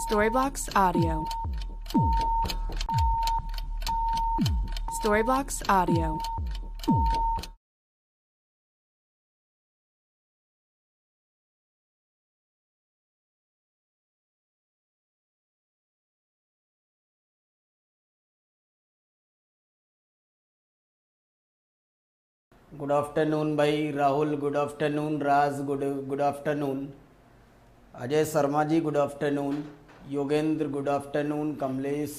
Storybox Audio. Storybox Audio. Good afternoon भाई Rahul, good afternoon Raj, good afternoon Ajay Sharma ji, good afternoon Yogendra, good afternoon Kamlesh,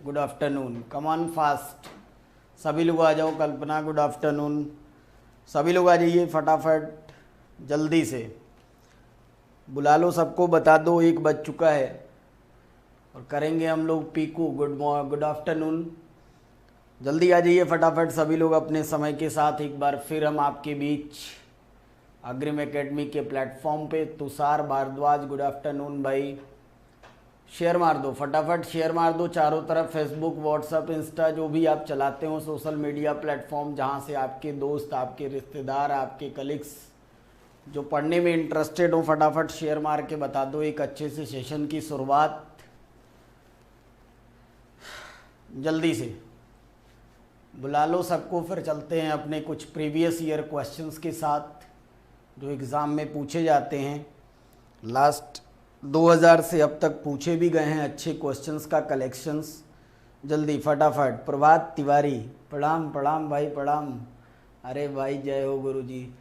good afternoon. Come on fast, सभी लोग आ जाओ। Kalpana, good afternoon. सभी लोग आ जाइए फटाफट, जल्दी से बुला लो सबको, बता दो 1 बज चुका है और करेंगे हम लोग पीकू। गुड आफ्टरनून, जल्दी आ जाइए फटाफट सभी लोग अपने समय के साथ। एक बार फिर हम आपके बीच अग्रिम एकेडमी के प्लेटफॉर्म पे। तुषार भारद्वाज, गुड आफ्टरनून भाई। शेयर मार दो फटाफट, शेयर मार दो चारों तरफ, फेसबुक, व्हाट्सएप, इंस्टा, जो भी आप चलाते हो सोशल मीडिया प्लेटफॉर्म, जहाँ से आपके दोस्त, आपके रिश्तेदार, आपके कलीग्स जो पढ़ने में इंटरेस्टेड हो, फटाफट शेयर मार के बता दो एक अच्छे से सेशन की शुरुआत जल्दी से बुला लो सबको। फिर चलते हैं अपने कुछ प्रीवियस ईयर क्वेश्चंस के साथ जो एग्ज़ाम में पूछे जाते हैं। लास्ट 2000 से अब तक पूछे भी गए हैं अच्छे क्वेश्चंस का कलेक्शंस। जल्दी फटाफट। प्रभात तिवारी, प्रणाम प्रणाम भाई, प्रणाम। अरे भाई जय हो गुरुजी।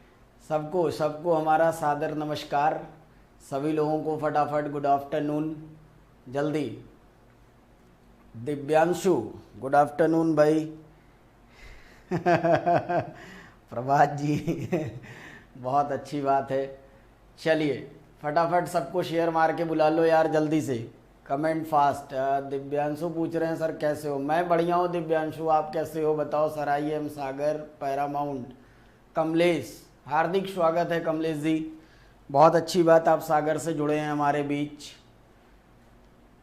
सबको सबको हमारा सादर नमस्कार। सभी लोगों को फटाफट गुड आफ्टरनून। जल्दी। दिव्यांशु, गुड आफ्टरनून भाई। प्रभात जी बहुत अच्छी बात है। चलिए फटाफट सबको शेयर मार के बुला लो यार जल्दी से, कमेंट फास्ट। दिव्यांशु पूछ रहे हैं सर कैसे हो। मैं बढ़िया हूँ दिव्यांशु, आप कैसे हो बताओ sir. I am Sagar Paramount. Kamlesh, हार्दिक स्वागत है कमलेश जी, बहुत अच्छी बात आप सागर से जुड़े हैं हमारे बीच।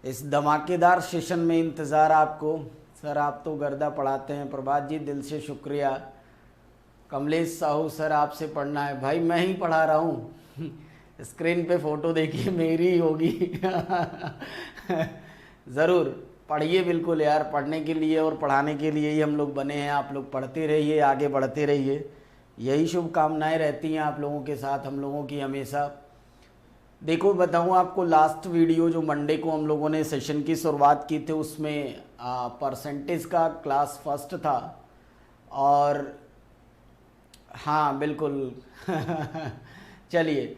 इस धमाकेदार सेशन में इंतज़ार आपको। सर आप तो गर्दा पढ़ाते हैं। प्रभात जी दिल से शुक्रिया। कमलेश साहू, सर आपसे पढ़ना है। भाई मैं ही पढ़ा रहा हूँ स्क्रीन पे फ़ोटो देखिए मेरी ही होगी ज़रूर पढ़िए बिल्कुल यार, पढ़ने के लिए और पढ़ाने के लिए ही हम लोग बने हैं। आप लोग पढ़ते रहिए, आगे बढ़ते रहिए, यही शुभकामनाएं रहती हैं आप लोगों के साथ, हम लोगों की हमेशा। देखो बताऊं आपको, लास्ट वीडियो जो मंडे को हम लोगों ने सेशन की शुरुआत की थी उसमें परसेंटेज का क्लास फर्स्ट था। और हाँ बिल्कुल चलिए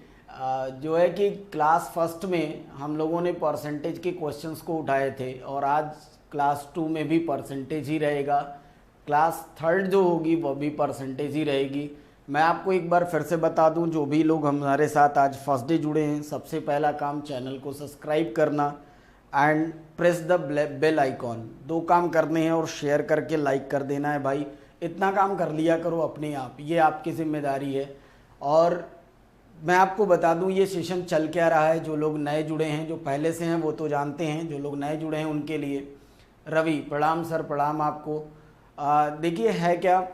जो है कि क्लास फर्स्ट में हम लोगों ने परसेंटेज के क्वेश्चंस को उठाए थे और आज क्लास 2 में भी परसेंटेज ही रहेगा। क्लास थर्ड जो होगी वो भी परसेंटेज ही रहेगी। मैं आपको एक बार फिर से बता दूं, जो भी लोग हमारे साथ आज फर्स्ट डे जुड़े हैं, सबसे पहला काम चैनल को सब्सक्राइब करना and press the bell icon. 2 काम करने हैं और शेयर करके लाइक कर देना है भाई। इतना काम कर लिया करो अपने आप, ये आपकी जिम्मेदारी है। और मैं आपको बता दूं ये सेशन चल क्या रहा है। जो लोग नए जुड़े हैं, जो पहले से हैं वो तो जानते हैं, जो लोग नए जुड़े हैं उनके लिए रवि, प्रणाम सर, प्रणाम आपको। देखिए है क्या,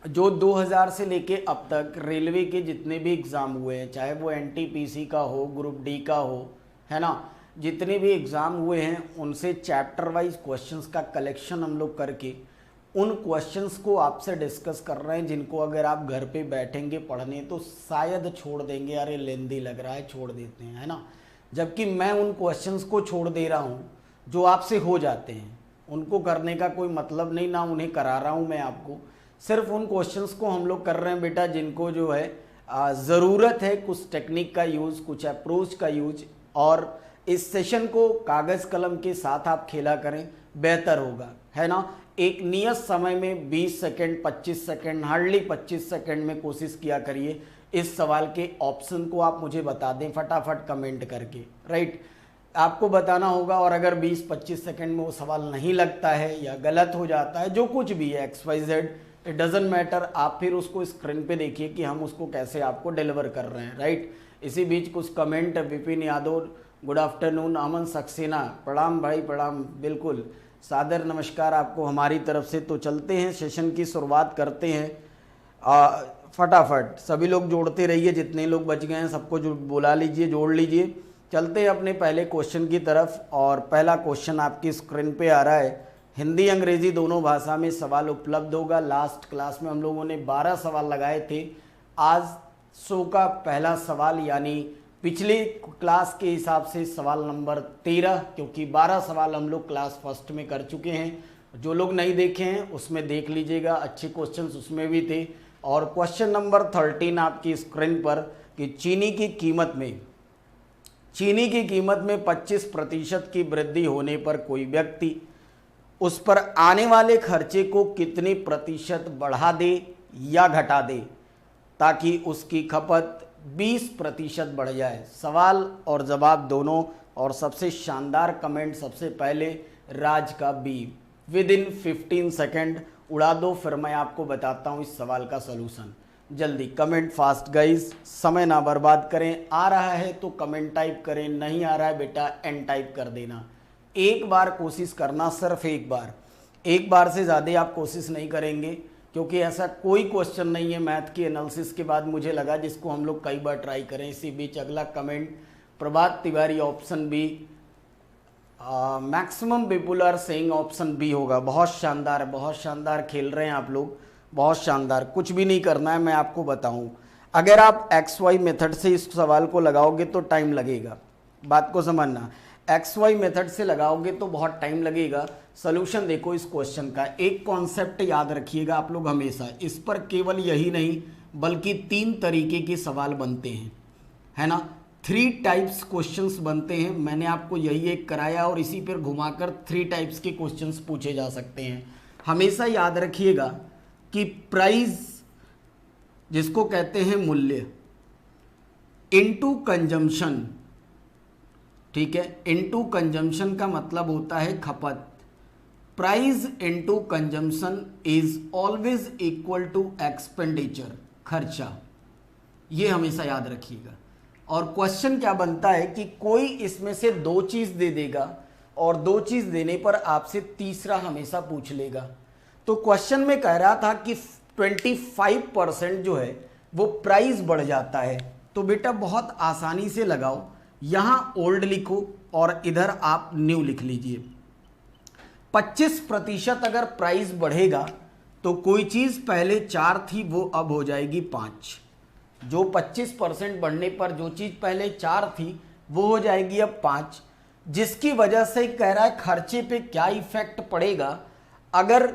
जो 2000 से लेके अब तक रेलवे के जितने भी एग्ज़ाम हुए हैं, चाहे वो एनटीपीसी का हो, ग्रुप डी का हो, है ना, जितने भी एग्ज़ाम हुए हैं उनसे चैप्टर वाइज क्वेश्चंस का कलेक्शन हम लोग करके उन क्वेश्चंस को आपसे डिस्कस कर रहे हैं, जिनको अगर आप घर पे बैठेंगे पढ़ने तो शायद छोड़ देंगे, अरे लेंदी लग रहा है छोड़ देते हैं, है ना। जबकि मैं उन क्वेश्चंस को छोड़ दे रहा हूँ जो आपसे हो जाते हैं, उनको करने का कोई मतलब नहीं, ना उन्हें करा रहा हूँ मैं आपको। सिर्फ उन क्वेश्चंस को हम लोग कर रहे हैं बेटा जिनको जो है ज़रूरत है कुछ टेक्निक का यूज़, कुछ अप्रोच का यूज। और इस सेशन को कागज़ कलम के साथ आप खेला करें, बेहतर होगा, है ना। एक नियत समय में 20 सेकंड, 25 सेकंड, हार्डली 25 सेकंड में कोशिश किया करिए। इस सवाल के ऑप्शन को आप मुझे बता दें फटाफट कमेंट करके, राइट। आपको बताना होगा और अगर 20-25 सेकंड में वो सवाल नहीं लगता है या गलत हो जाता है, जो कुछ भी है XYZ, इट डजेंट मैटर, आप फिर उसको स्क्रीन पे देखिए कि हम उसको कैसे आपको डिलीवर कर रहे हैं, राइट। इसी बीच कुछ comment, Vipin Yadav good afternoon, Aman Saxena प्रणाम भाई, प्रणाम, बिल्कुल सादर नमस्कार आपको हमारी तरफ से। तो चलते हैं सेशन की शुरुआत करते हैं। फटाफट सभी लोग जोड़ते रहिए, जितने लोग बच गए हैं सबको बुला लीजिए, जोड़ लीजिए चलते हैं अपने पहले क्वेश्चन की तरफ। और पहला क्वेश्चन आपकी स्क्रीन पे आ रहा है। हिंदी अंग्रेजी दोनों भाषा में सवाल उपलब्ध होगा। लास्ट क्लास में हम लोगों ने 12 सवाल लगाए थे। आज शो का पहला सवाल, यानी पिछले क्लास के हिसाब से सवाल नंबर 13, क्योंकि 12 सवाल हम लोग क्लास फर्स्ट में कर चुके हैं। जो लोग नहीं देखे हैं उसमें देख लीजिएगा, अच्छे क्वेश्चंस उसमें भी थे। और क्वेश्चन नंबर 13 आपकी स्क्रीन पर कि चीनी की कीमत में 25% की वृद्धि होने पर कोई व्यक्ति उस पर आने वाले खर्चे को कितनी प्रतिशत बढ़ा दे या घटा दे ताकि उसकी खपत 20% बढ़ जाए। सवाल और जवाब दोनों। और सबसे शानदार कमेंट सबसे पहले राज का बी, विद इन 15 सेकेंड उड़ा दो, फिर मैं आपको बताता हूँ इस सवाल का सलूशन। जल्दी कमेंट फास्ट गाइस, समय ना बर्बाद करें। आ रहा है तो कमेंट टाइप करें, नहीं आ रहा है बेटा एन टाइप कर देना। एक बार कोशिश करना, सिर्फ एक बार से ज़्यादा आप कोशिश नहीं करेंगे, क्योंकि ऐसा कोई क्वेश्चन नहीं है मैथ की एनालिसिस के बाद मुझे लगा जिसको हम लोग कई बार ट्राई करें। इसी बीच अगला comment Prabhat Tiwari option B, maximum people are saying option B होगा। बहुत शानदार खेल रहे हैं आप लोग, बहुत शानदार। कुछ भी नहीं करना है, मैं आपको बताऊं। अगर आप XY मेथड से इस सवाल को लगाओगे तो टाइम लगेगा, बात को समझना। XY मेथड से लगाओगे तो बहुत टाइम लगेगा। सॉल्यूशन देखो इस क्वेश्चन का। एक कॉन्सेप्ट याद रखिएगा आप लोग हमेशा, इस पर केवल यही नहीं बल्कि 3 तरीके के सवाल बनते हैं, है ना। 3 टाइप्स क्वेश्चंस बनते हैं। मैंने आपको यही एक कराया और इसी पर घुमाकर 3 टाइप्स के क्वेश्चंस पूछे जा सकते हैं। हमेशा याद रखिएगा कि प्राइस, जिसको कहते हैं मूल्य, इनटू कंजम्पशन, ठीक है। इनटू कंजम्पशन का मतलब होता है खपत। Price into consumption is always equal to expenditure, खर्चा। ये हमेशा याद रखिएगा। और क्वेश्चन क्या बनता है कि कोई इसमें से 2 चीज दे देगा और 2 चीज देने पर आपसे तीसरा हमेशा पूछ लेगा। तो क्वेश्चन में कह रहा था कि 25% जो है वो प्राइस बढ़ जाता है। तो बेटा बहुत आसानी से लगाओ, यहां ओल्ड लिखो और इधर आप न्यू लिख लीजिए। 25% अगर प्राइस बढ़ेगा तो कोई चीज पहले 4 थी वो अब हो जाएगी 5। जो 25% बढ़ने पर जो चीज पहले 4 थी वो हो जाएगी अब 5, जिसकी वजह से कह रहा है खर्चे पे क्या इफेक्ट पड़ेगा अगर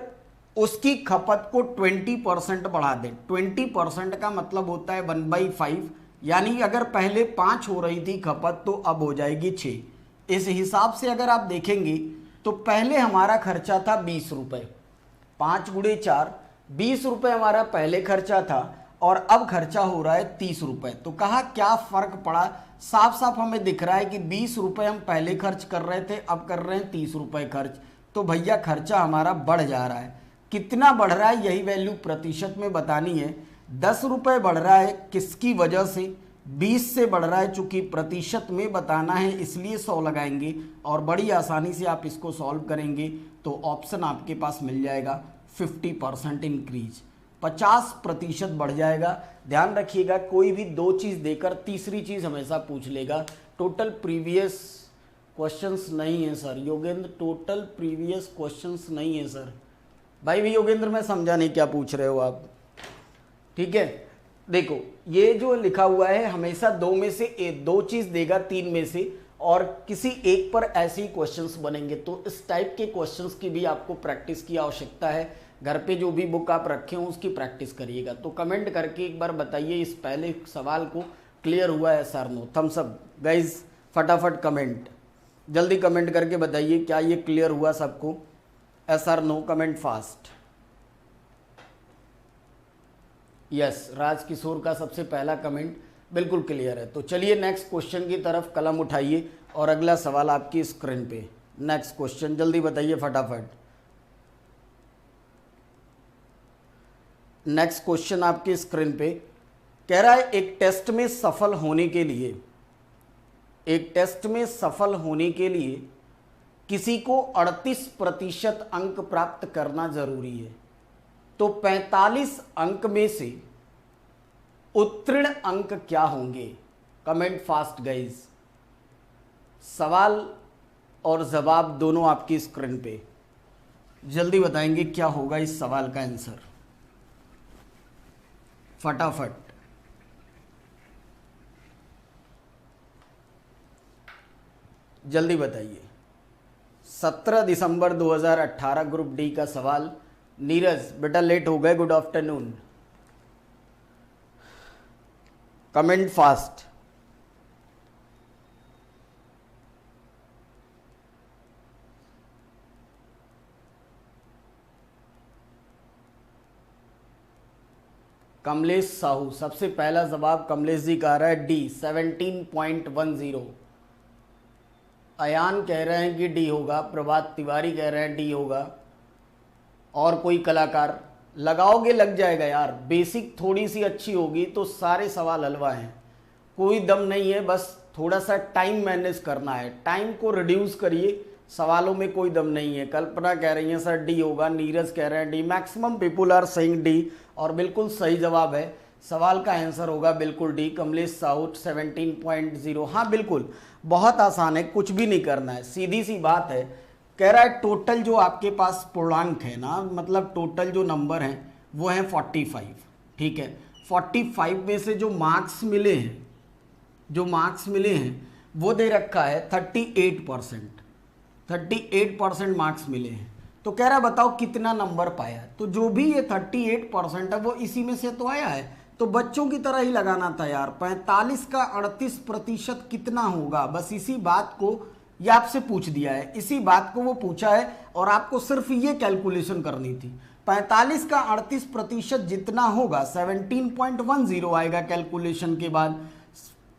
उसकी खपत को 20% बढ़ा दे। 20% का मतलब होता है 1/5, यानी अगर पहले 5 हो रही थी खपत तो अब हो जाएगी 6। इस हिसाब से अगर आप देखेंगे तो पहले हमारा खर्चा था 20 रुपये, 5 × 4 20 रुपये हमारा पहले खर्चा था और अब खर्चा हो रहा है 30 रुपये। तो कहा क्या फर्क पड़ा। साफ साफ हमें दिख रहा है कि 20 रुपये हम पहले खर्च कर रहे थे, अब कर रहे हैं 30 रुपये खर्च। तो भैया खर्चा हमारा बढ़ जा रहा है। कितना बढ़ रहा है यही वैल्यू प्रतिशत में बतानी है। 10 रुपये बढ़ रहा है, किसकी वजह से, 20 से बढ़ रहा है। चूंकि प्रतिशत में बताना है इसलिए 100 लगाएंगे और बड़ी आसानी से आप इसको सॉल्व करेंगे तो ऑप्शन आपके पास मिल जाएगा 50% इंक्रीज, 50% बढ़ जाएगा। ध्यान रखिएगा कोई भी 2 चीज देकर तीसरी चीज हमेशा पूछ लेगा। टोटल प्रीवियस क्वेश्चंस नहीं है sir Yogendra, total previous questions नहीं है सर। भाई भी योगेंद्र मैं समझा नहीं क्या पूछ रहे हो आप, ठीक है। देखो ये जो लिखा हुआ है हमेशा 2 में से 2 चीज देगा 3 में से, और किसी एक पर ऐसे ही क्वेश्चंस बनेंगे। तो इस टाइप के क्वेश्चंस की भी आपको प्रैक्टिस की आवश्यकता है। घर पे जो भी बुक आप रखे हो उसकी प्रैक्टिस करिएगा। तो कमेंट करके एक बार बताइए इस पहले सवाल को क्लियर हुआ है sir no. Thumbs up guys, फटाफट कमेंट, जल्दी कमेंट करके बताइए क्या ये क्लियर हुआ सबको। Yes or no, comment fast. Yes, Rajkishore का सबसे पहला कमेंट बिल्कुल क्लियर है। तो चलिए नेक्स्ट क्वेश्चन की तरफ कलम उठाइए और अगला सवाल आपकी स्क्रीन पे। नेक्स्ट क्वेश्चन जल्दी बताइए फटाफट। नेक्स्ट क्वेश्चन आपकी स्क्रीन पे कह रहा है एक टेस्ट में सफल होने के लिए किसी को 38% अंक प्राप्त करना जरूरी है। तो 45 अंक में से उत्तीर्ण अंक क्या होंगे। Comment fast guys. सवाल और जवाब दोनों आपकी स्क्रीन पे, जल्दी बताएंगे क्या होगा इस सवाल का आंसर, फटाफट। जल्दी बताइए। 17 दिसंबर 2018 ग्रुप डी का सवाल। नीरज बेटा लेट हो गए, good afternoon, comment fast. Kamlesh Sahu, सबसे पहला जवाब कमलेश जी का आ रहा है डी 17.10। अयान कह रहे हैं कि डी होगा, प्रभात तिवारी कह रहे हैं डी होगा, और कोई कलाकार लगाओगे लग जाएगा यार, बेसिक थोड़ी सी अच्छी होगी तो सारे सवाल हलवा हैं, कोई दम नहीं है, बस थोड़ा सा टाइम मैनेज करना है, टाइम को रिड्यूस करिए, सवालों में कोई दम नहीं है। कल्पना कह रही है सर डी होगा, नीरज कह रहे हैं D, maximum people are saying D, और बिल्कुल सही जवाब है, सवाल का आंसर होगा बिल्कुल डी। कमलेश साहू 17.0, हाँ बिल्कुल, बहुत आसान है, कुछ भी नहीं करना है, सीधी सी बात है। कह रहा है टोटल जो आपके पास पूर्णांक है ना, मतलब टोटल जो नंबर हैं वो हैं 45, ठीक है। 45 में से जो मार्क्स मिले हैं, जो मार्क्स मिले हैं वो दे रखा है 38%, 38% मार्क्स मिले हैं। तो कह रहा है बताओ कितना नंबर पाया, तो जो भी ये 38% है वो इसी में से तो आया है, तो बच्चों की तरह ही लगाना था यार। 45 का 38% कितना होगा, बस इसी बात को ये आपसे पूछ दिया है, इसी बात को वो पूछा है और आपको सिर्फ ये कैलकुलेशन करनी थी। 45 का 38% जितना होगा 17.10 आएगा कैलकुलेशन के बाद।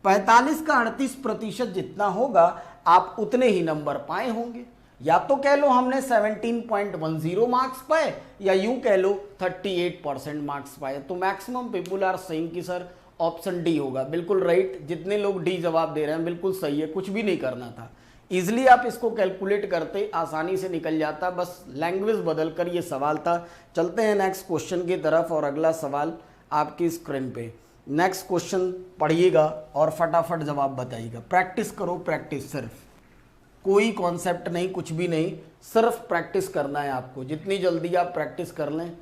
45 का 38% जितना होगा आप उतने ही नंबर पाए होंगे, या तो कह लो हमने 17.10 मार्क्स पाए, या यूं कह लो 38% मार्क्स पाए। तो मैक्सिमम पीपुल आर सेइंग कि सर ऑप्शन डी होगा, बिल्कुल राइट। जितने लोग डी जवाब दे रहे हैं बिल्कुल सही है, कुछ भी नहीं करना था, इजिली आप इसको कैलकुलेट करते, आसानी से निकल जाता, बस लैंग्वेज बदल कर ये सवाल था। चलते हैं नेक्स्ट क्वेश्चन की तरफ, और अगला सवाल आपकी स्क्रीन पे। नेक्स्ट क्वेश्चन पढ़िएगा और फटाफट जवाब बताइएगा। प्रैक्टिस करो, प्रैक्टिस, सिर्फ कोई कॉन्सेप्ट नहीं, कुछ भी नहीं, सिर्फ प्रैक्टिस करना है आपको। जितनी जल्दी आप प्रैक्टिस कर लें।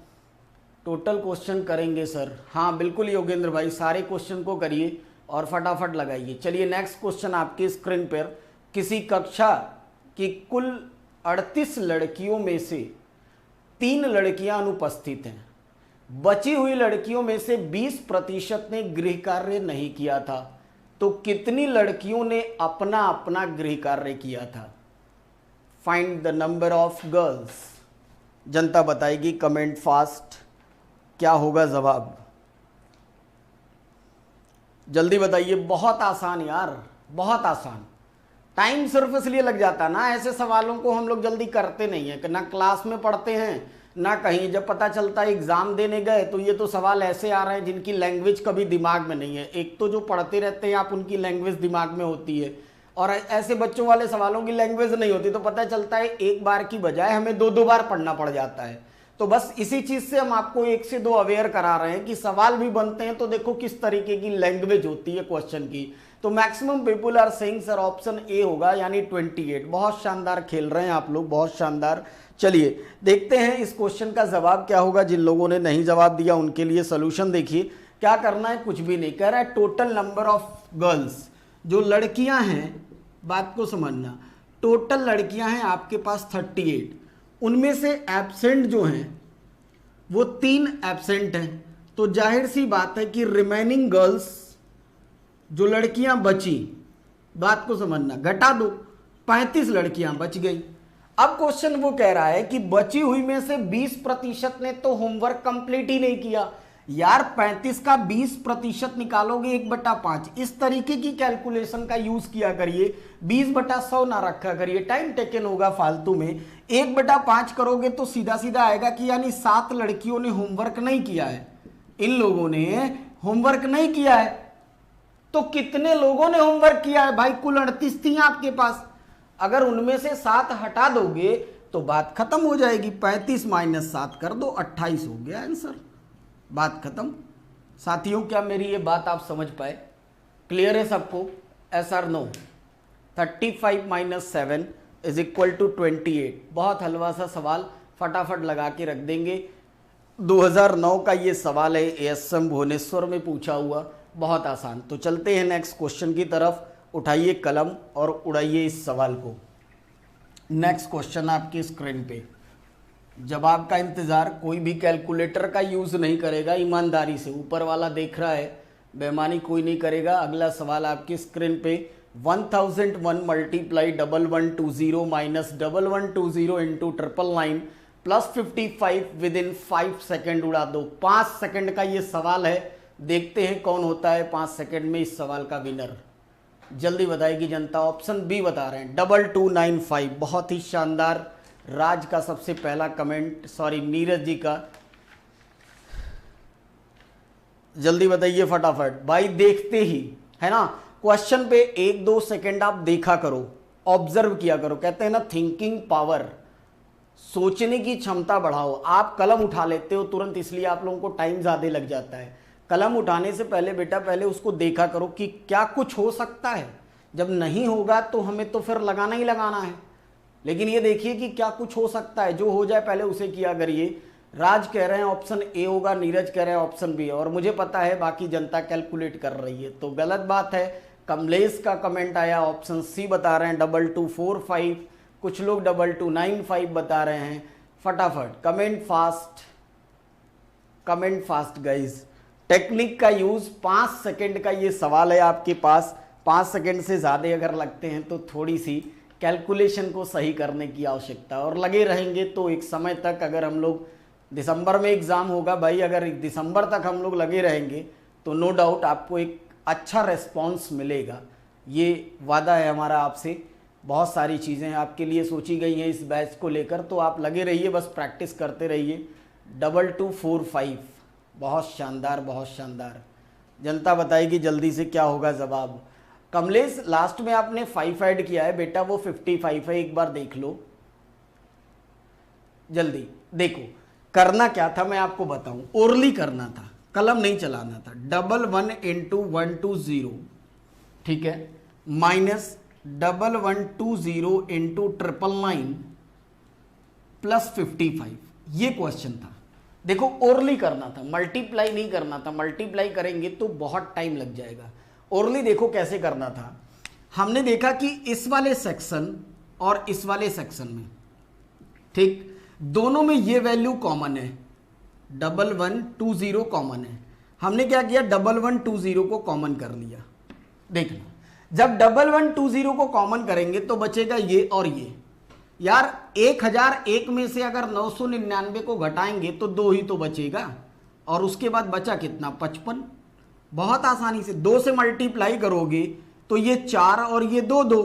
टोटल क्वेश्चन करेंगे सर, हाँ बिल्कुल योगेंद्र भाई, सारे क्वेश्चन को करिए और फटाफट लगाइए। चलिए नेक्स्ट क्वेश्चन आपकी स्क्रीन पर। किसी कक्षा की कुल 38 लड़कियों में से 3 लड़कियां अनुपस्थित हैं, बची हुई लड़कियों में से 20% ने गृह कार्य नहीं किया था, तो कितनी लड़कियों ने अपना अपना गृह कार्य किया था? Find the number of girls. जनता बताएगी, कमेंट फास्ट, क्या होगा जवाब, जल्दी बताइए। बहुत आसान यार, बहुत आसान, टाइम सिर्फ इसलिए लग जाता ना, ऐसे सवालों को हम लोग जल्दी करते नहीं है, ना क्लास में पढ़ते हैं ना कहीं, जब पता चलता है एग्जाम देने गए तो ये तो सवाल ऐसे आ रहे हैं जिनकी लैंग्वेज कभी दिमाग में नहीं है। एक तो जो पढ़ते रहते हैं आप, उनकी लैंग्वेज दिमाग में होती है, और ऐसे बच्चों वाले सवालों की लैंग्वेज नहीं होती, तो पता चलता है एक बार की बजाय हमें 2-2 बार पढ़ना पड़ जाता है। तो बस इसी चीज से हम आपको 1 से 2 अवेयर करा रहे हैं कि सवाल भी बनते हैं तो देखो किस तरीके की लैंग्वेज होती है क्वेश्चन की। तो maximum people are saying sir option A होगा, यानी 28। बहुत शानदार खेल रहे हैं आप लोग, बहुत शानदार। चलिए देखते हैं इस क्वेश्चन का जवाब क्या होगा। जिन लोगों ने नहीं जवाब दिया उनके लिए सोल्यूशन देखिए। क्या करना है, कुछ भी नहीं, कह रहा है टोटल नंबर ऑफ गर्ल्स, जो लड़कियां हैं, बात को समझना, टोटल लड़कियां हैं आपके पास 38, उनमें से एब्सेंट जो हैं वो 3 एब्सेंट हैं, तो जाहिर सी बात है कि रिमेनिंग गर्ल्स, जो लड़कियां बची, बात को समझना, घटा दो, 35 लड़कियां बच गई। अब क्वेश्चन वो कह रहा है कि बची हुई में से 20% ने तो होमवर्क कंप्लीट ही नहीं किया। यार 35 का 20% निकालोगे 1/5, इस तरीके की कैलकुलेशन का यूज किया करिए, 20/100 ना रखा करिए, टाइम टेकन होगा फालतू में। 1/5 करोगे तो सीधा सीधा आएगा कि यानी 7 लड़कियों ने होमवर्क नहीं किया है, इन लोगों ने होमवर्क नहीं किया है। तो कितने लोगों ने होमवर्क किया है भाई? कुल 38 थी आपके पास, अगर उनमें से 7 हटा दोगे तो बात खत्म हो जाएगी। 35 - 7 कर दो, 28 हो गया आंसर, बात खत्म। साथियों क्या मेरी ये बात आप समझ पाए? क्लियर है सबको? Yes or no? 35 minus 7 is equal to 28। बहुत हलवा सा सवाल, फटाफट लगा के रख देंगे। 2009 का ये सवाल है, एएसएम भुवनेश्वर में पूछा हुआ, बहुत आसान। तो चलते हैं नेक्स्ट क्वेश्चन की तरफ। उठाइए कलम और उड़ाइए इस सवाल को। नेक्स्ट क्वेश्चन आपकी स्क्रीन पे। जवाब का इंतजार, कोई भी कैलकुलेटर का यूज नहीं करेगा, ईमानदारी से। ऊपर वाला देख रहा है, बेईमानी कोई नहीं करेगा। अगला सवाल आपकी स्क्रीन पे। 1001 multiply 1120 minus 1120 into 999 plus 55 with in 5 second उड़ा दो। 5 सेकेंड का ये सवाल है, देखते हैं कौन होता है 5 सेकेंड में इस सवाल का विनर। जल्दी बताएगी जनता। ऑप्शन बी बता रहे हैं 2295। बहुत ही शानदार। राज का सबसे पहला कमेंट, सॉरी नीरज जी का। जल्दी बताइए फटाफट भाई, देखते ही है ना। क्वेश्चन पे 1-2 सेकेंड आप देखा करो, ऑब्जर्व किया करो। कहते हैं ना थिंकिंग पावर, सोचने की क्षमता बढ़ाओ। आप कलम उठा लेते हो तुरंत, इसलिए आप लोगों को टाइम ज़्यादा लग जाता है। कलम उठाने से पहले बेटा पहले उसको देखा करो कि क्या कुछ हो सकता है। जब नहीं होगा तो हमें तो फिर लगाना ही लगाना है, लेकिन ये देखिए कि क्या कुछ हो सकता है। जो हो जाए पहले उसे किया करिए। राज कह रहे हैं ऑप्शन ए होगा, नीरज कह रहे हैं ऑप्शन बी, और मुझे पता है बाकी जनता कैलकुलेट कर रही है, तो गलत बात है। कमलेश का कमेंट आया, ऑप्शन सी बता रहे हैं 2245। कुछ लोग 2295 बता रहे हैं। फटाफट comment fast, comment fast guys. Technique का यूज, 5 सेकंड का ये सवाल है आपके पास। 5 सेकंड से ज़्यादा अगर लगते हैं तो थोड़ी सी कैलकुलेशन को सही करने की आवश्यकता, और लगे रहेंगे तो एक समय तक, अगर हम लोग दिसंबर में एग्ज़ाम होगा भाई, अगर दिसंबर तक हम लोग लगे रहेंगे तो नो डाउट आपको एक अच्छा रेस्पॉन्स मिलेगा। ये वादा है हमारा आपसे। बहुत सारी चीज़ें आपके लिए सोची गई हैं इस बैच को लेकर, तो आप लगे रहिए, बस प्रैक्टिस करते रहिए। 2245, बहुत शानदार, बहुत शानदार। जनता बताएगी जल्दी से क्या होगा जवाब। कमलेश लास्ट में आपने 5 ऐड किया है बेटा, वो 55 है, एक बार देख लो जल्दी। देखो करना क्या था मैं आपको बताऊं, ओरली करना था, कलम नहीं चलाना था। 11 इंटू 120, ठीक है, माइनस 1120 इंटू 999 प्लस 55, ये क्वेश्चन था। देखो ओरली करना था, मल्टीप्लाई नहीं करना था। मल्टीप्लाई करेंगे तो बहुत टाइम लग जाएगा। ओरली देखो कैसे करना था। हमने देखा कि इस वाले सेक्शन और इस वाले सेक्शन में, ठीक, दोनों में ये वैल्यू कॉमन है, 1120 कॉमन है। हमने क्या किया, 1120 को कॉमन कर लिया। देखना, जब 1120 को कॉमन करेंगे तो बचेगा ये और ये। यार 1001 में से अगर 999 को घटाएंगे तो 2 ही तो बचेगा, और उसके बाद बचा कितना, 55। बहुत आसानी से 2 से मल्टीप्लाई करोगे तो ये 4 और ये 2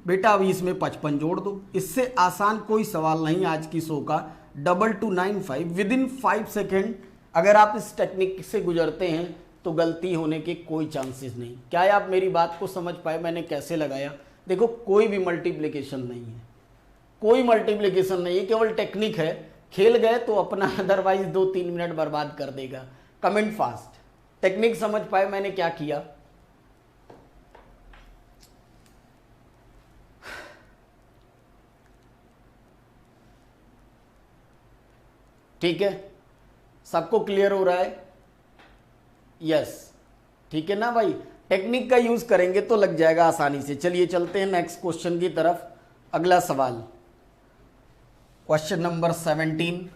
बेटा, अभी इसमें 55 जोड़ दो। इससे आसान कोई सवाल नहीं आज की शो का। 2295 विद इन 5 सेकेंड अगर आप इस टेक्निक से गुजरते हैं तो गलती होने के कोई चांसेस नहीं। क्या आप मेरी बात को समझ पाए मैंने कैसे लगाया। देखो कोई भी मल्टीप्लिकेशन नहीं है, कोई मल्टीप्लिकेशन नहीं है, केवल टेक्निक है। खेल गए तो अपना, अदरवाइज 2-3 मिनट बर्बाद कर देगा। Comment fast. टेक्निक समझ पाए मैंने क्या किया। ठीक है, सबको क्लियर हो रहा है? यस, ठीक है ना भाई। टेक्निक का यूज करेंगे तो लग जाएगा आसानी से। चलिए चलते हैं नेक्स्ट क्वेश्चन की तरफ। अगला सवाल, क्वेश्चन नंबर 17।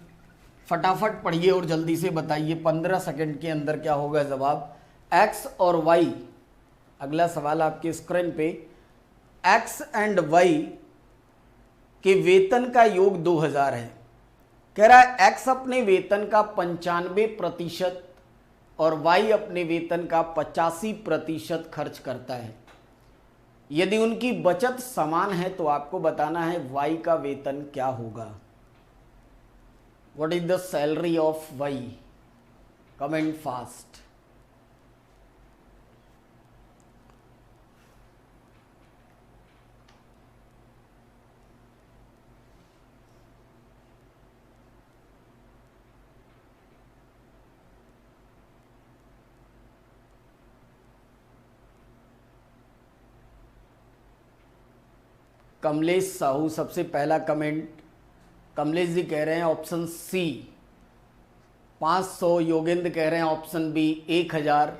फटाफट पढ़िए और जल्दी से बताइए 15 सेकंड के अंदर क्या होगा जवाब। एक्स और वाई, अगला सवाल आपके स्क्रीन पे। एक्स एंड वाई के वेतन का योग 2000 है। कह रहा है एक्स अपने वेतन का 95% और वाई अपने वेतन का 85% खर्च करता है। यदि उनकी बचत समान है तो आपको बताना है वाई का वेतन क्या होगा। What is the salary of Y? Comment fast. Kamlesh Sahu सबसे पहला कमेंट, कमलेश जी कह रहे हैं ऑप्शन सी 500, योगेंद्र कह रहे हैं ऑप्शन बी 1000।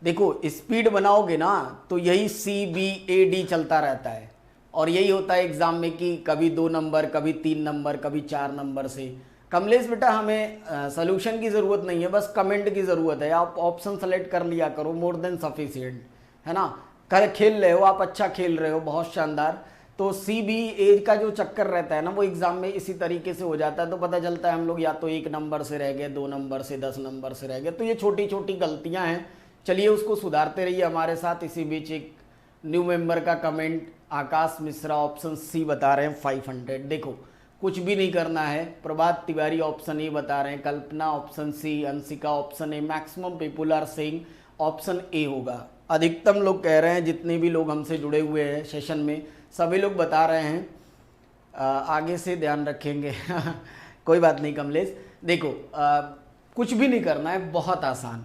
देखो स्पीड बनाओगे ना तो यही CBAD चलता रहता है और यही होता है एग्जाम में कि कभी 2 नंबर, कभी 3 नंबर, कभी 4 नंबर से। कमलेश बेटा हमें सोल्यूशन की ज़रूरत नहीं है, बस कमेंट की ज़रूरत है। आप ऑप्शन सेलेक्ट कर लिया करो, मोर देन सफिशिएंट है ना। कर खेल रहे हो आप, अच्छा खेल रहे हो, बहुत शानदार। तो CBA का जो चक्कर रहता है ना वो एग्ज़ाम में इसी तरीके से हो जाता है। तो पता चलता है हम लोग या तो 1 नंबर से रह गए, 2 नंबर से, 10 नंबर से रह गए। तो ये छोटी छोटी गलतियां हैं, चलिए उसको सुधारते रहिए हमारे साथ। इसी बीच एक न्यू मेंबर का कमेंट, आकाश मिश्रा ऑप्शन सी बता रहे हैं 500। देखो कुछ भी नहीं करना है, प्रभात तिवारी ऑप्शन ए बता रहे हैं, Kalpana option C, Anshika option A, maximum people are saying option A होगा। अधिकतम लोग कह रहे हैं, जितने भी लोग हमसे जुड़े हुए हैं सेशन में सभी लोग बता रहे हैं। आगे से ध्यान रखेंगे कोई बात नहीं कमलेश। देखो कुछ भी नहीं करना है, बहुत आसान।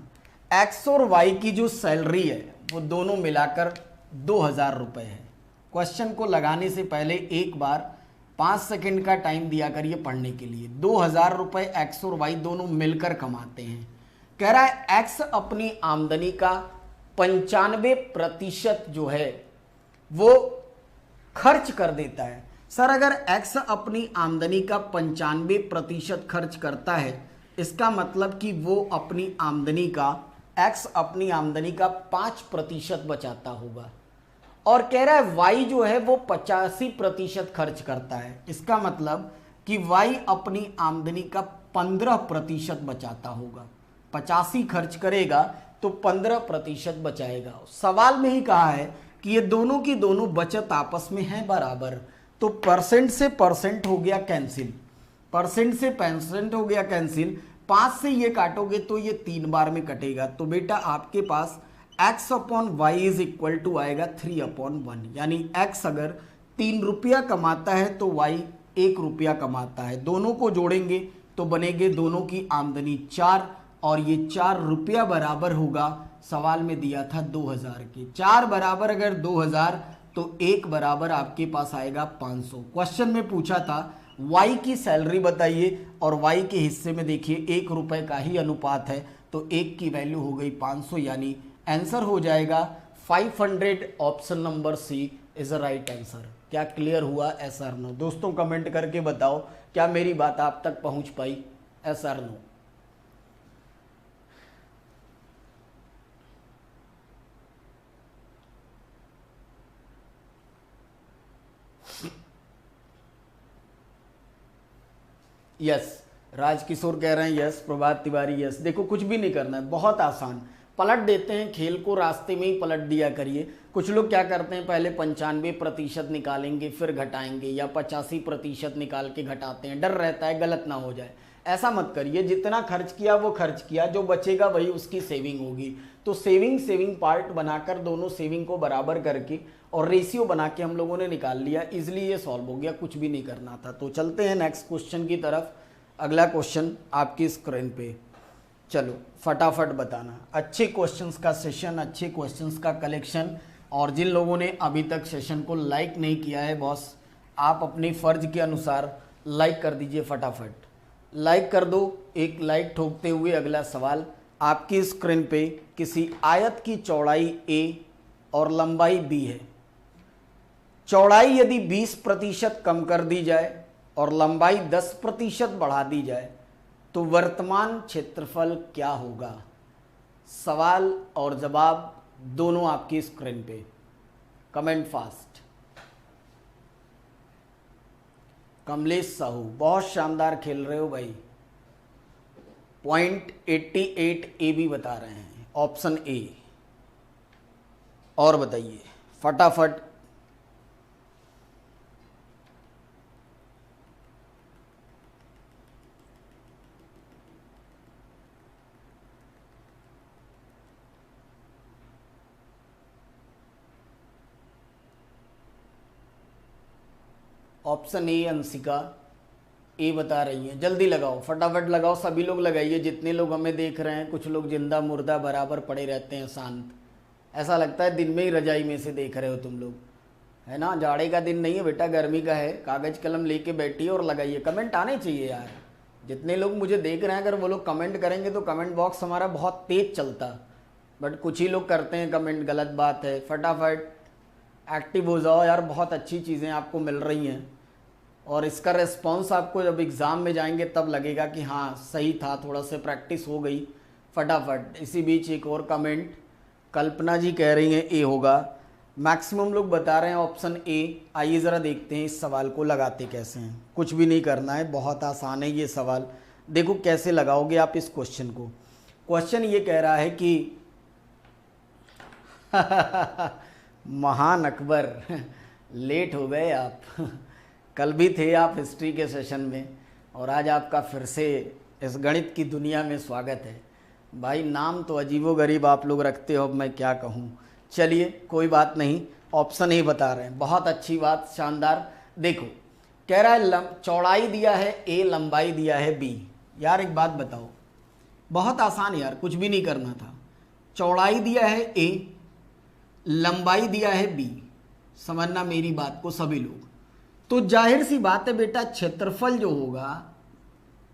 एक्स और वाई की जो सैलरी है वो दोनों मिलाकर 2000 रुपये है। क्वेश्चन को लगाने से पहले एक बार 5 सेकंड का टाइम दिया करिए पढ़ने के लिए। 2000 रुपये एक्स और वाई दोनों मिलकर कमाते हैं। कह रहा है एक्स अपनी आमदनी का 95% जो है वो खर्च कर देता है। सर अगर एक्स अपनी आमदनी का 95% खर्च करता है, इसका मतलब कि वो अपनी आमदनी का, एक्स अपनी आमदनी का 5% बचाता होगा। और कह रहा है वाई जो है वो 85% खर्च करता है, इसका मतलब कि वाई अपनी आमदनी का 15% बचाता होगा। 85 खर्च करेगा तो 15% बचाएगा। सवाल में ही कहा है कि ये दोनों की दोनों बचत आपस में है बराबर, तो परसेंट से परसेंट हो गया कैंसिल, परसेंट से परसेंट हो गया कैंसिल। 5 से ये काटोगे तो ये 3 बार में कटेगा। तो बेटा आपके पास x upon Y is equal to आएगा 3/1, यानी x अगर 3 रुपया कमाता है तो y 1 रुपया कमाता है। दोनों को जोड़ेंगे तो बनेंगे दोनों की आमदनी 4, और ये 4 रुपया बराबर होगा, सवाल में दिया था 2000 के। 4 बराबर अगर 2000 तो 1 बराबर आपके पास आएगा 500। क्वेश्चन में पूछा था y की सैलरी बताइए, और y के हिस्से में देखिए 1 रुपये का ही अनुपात है, तो 1 की वैल्यू हो गई 500, यानी आंसर हो जाएगा 500। Option number C is a right answer. क्या क्लियर हुआ? Yes or no? दोस्तों कमेंट करके बताओ क्या मेरी बात आप तक पहुंच पाई? Yes or no? Yes, Rajkishor कह रहे हैं यस, प्रभात तिवारी यस। देखो कुछ भी नहीं करना है, बहुत आसान। पलट देते हैं खेल को, रास्ते में ही पलट दिया करिए। कुछ लोग क्या करते हैं, पहले 95% निकालेंगे फिर घटाएंगे, या 85% निकाल के घटाते हैं, डर रहता है गलत ना हो जाए। ऐसा मत करिए, जितना खर्च किया वो खर्च किया, जो बचेगा वही उसकी सेविंग होगी। तो सेविंग पार्ट बनाकर दोनों सेविंग को बराबर करके और रेशियो बना के हम लोगों ने निकाल लिया, इजली ये सॉल्व हो गया, कुछ भी नहीं करना था। तो चलते हैं नेक्स्ट क्वेश्चन की तरफ। अगला क्वेश्चन आपकी स्क्रीन पे, चलो फटाफट बताना। अच्छे क्वेश्चंस का सेशन, अच्छे क्वेश्चंस का कलेक्शन। और जिन लोगों ने अभी तक सेशन को लाइक नहीं किया है बॉस, आप अपने फ़र्ज के अनुसार लाइक कर दीजिए, फटाफट लाइक कर दो। एक लाइक ठोकते हुए अगला सवाल आपकी स्क्रीन पे, किसी आयत की चौड़ाई a और लंबाई b है। चौड़ाई यदि 20% कम कर दी जाए और लंबाई 10% बढ़ा दी जाए तो वर्तमान क्षेत्रफल क्या होगा? सवाल और जवाब दोनों आपकी स्क्रीन पे, कमेंट फास्ट। कमलेश साहू बहुत शानदार खेल रहे हो भाई, 0.88 AB बता रहे हैं, ऑप्शन ए। और बताइए फटाफट। ऑप्शन ए अंशिका, ए बता रही है। जल्दी लगाओ, फटाफट लगाओ, सभी लोग लगाइए जितने लोग हमें देख रहे हैं। कुछ लोग जिंदा मुर्दा बराबर पड़े रहते हैं शांत, ऐसा लगता है दिन में ही रजाई में से देख रहे हो तुम लोग, है ना, जाड़े का दिन नहीं है बेटा, गर्मी का है। कागज कलम लेके बैठिए और लगाइए। कमेंट आने चाहिए यार। जितने लोग मुझे देख रहे हैं अगर वो लोग कमेंट करेंगे तो कमेंट बॉक्स हमारा बहुत तेज चलता, बट कुछ ही लोग करते हैं कमेंट, गलत बात है। फटाफट एक्टिव हो जाओ यार, बहुत अच्छी चीज़ें आपको मिल रही हैं और इसका रिस्पॉन्स आपको जब एग्ज़ाम में जाएंगे तब लगेगा कि हाँ सही था, थोड़ा सा प्रैक्टिस हो गई। फटाफट। इसी बीच एक और कमेंट, कल्पना जी कह रही हैं ए होगा, मैक्सिमम लोग बता रहे हैं ऑप्शन ए। आइए ज़रा देखते हैं इस सवाल को लगाते कैसे हैं। कुछ भी नहीं करना है, बहुत आसान है ये सवाल। देखो कैसे लगाओगे आप इस क्वेश्चन को। क्वेश्चन ये कह रहा है कि महान अकबर लेट हो गए आप। कल भी थे आप हिस्ट्री के सेशन में और आज आपका फिर से इस गणित की दुनिया में स्वागत है। भाई नाम तो अजीबोगरीब आप लोग रखते हो, अब मैं क्या कहूँ। चलिए कोई बात नहीं, ऑप्शन ही बता रहे हैं। बहुत अच्छी बात, शानदार। देखो कह रहा है चौड़ाई दिया है ए, लंबाई दिया है बी। यार एक बात बताओ, बहुत आसान यार, कुछ भी नहीं करना था। चौड़ाई दिया है ए, लंबाई दिया है बी, समझना मेरी बात को सभी लोग। तो जाहिर सी बात है बेटा, क्षेत्रफल जो होगा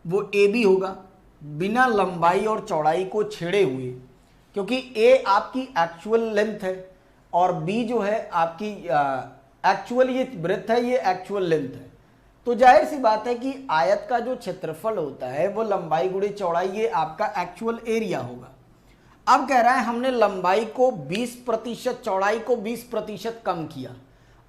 वो ए बी होगा, बिना लंबाई और चौड़ाई को छेड़े हुए, क्योंकि ए आपकी एक्चुअल लेंथ है और बी जो है आपकी एक्चुअल ये ब्रेथ है, ये एक्चुअल लेंथ है। तो जाहिर सी बात है कि आयत का जो क्षेत्रफल होता है वो लंबाई गुणे चौड़ाई, ये आपका एक्चुअल एरिया होगा। अब कह रहा है हमने लंबाई को 20%, चौड़ाई को 20% कम किया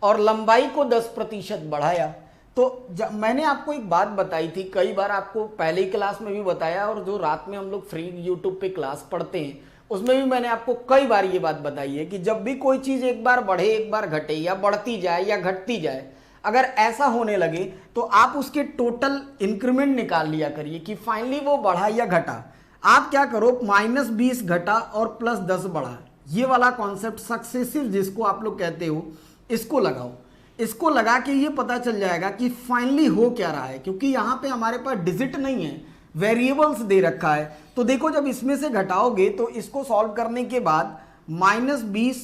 और लंबाई को 10% बढ़ाया। तो मैंने आपको एक बात बताई थी, कई बार आपको पहले ही क्लास में भी बताया और जो रात में हम लोग फ्री यूट्यूब पे क्लास पढ़ते हैं उसमें भी मैंने आपको कई बार ये बात बताई है कि जब भी कोई चीज़ एक बार बढ़े एक बार घटे या बढ़ती जाए या घटती जाए, अगर ऐसा होने लगे तो आप उसके टोटल इंक्रीमेंट निकाल लिया करिए कि फाइनली वो बढ़ा या घटा। आप क्या करो, -20 घटा और +10 बढ़ा, ये वाला कॉन्सेप्ट सक्सेसिव जिसको आप लोग कहते हो, इसको लगाओ। इसको लगा के ये पता चल जाएगा कि फाइनली हो क्या रहा है, क्योंकि यहाँ पे हमारे पास डिजिट नहीं है, वेरिएबल्स दे रखा है। तो देखो जब इसमें से घटाओगे तो इसको सॉल्व करने के बाद -20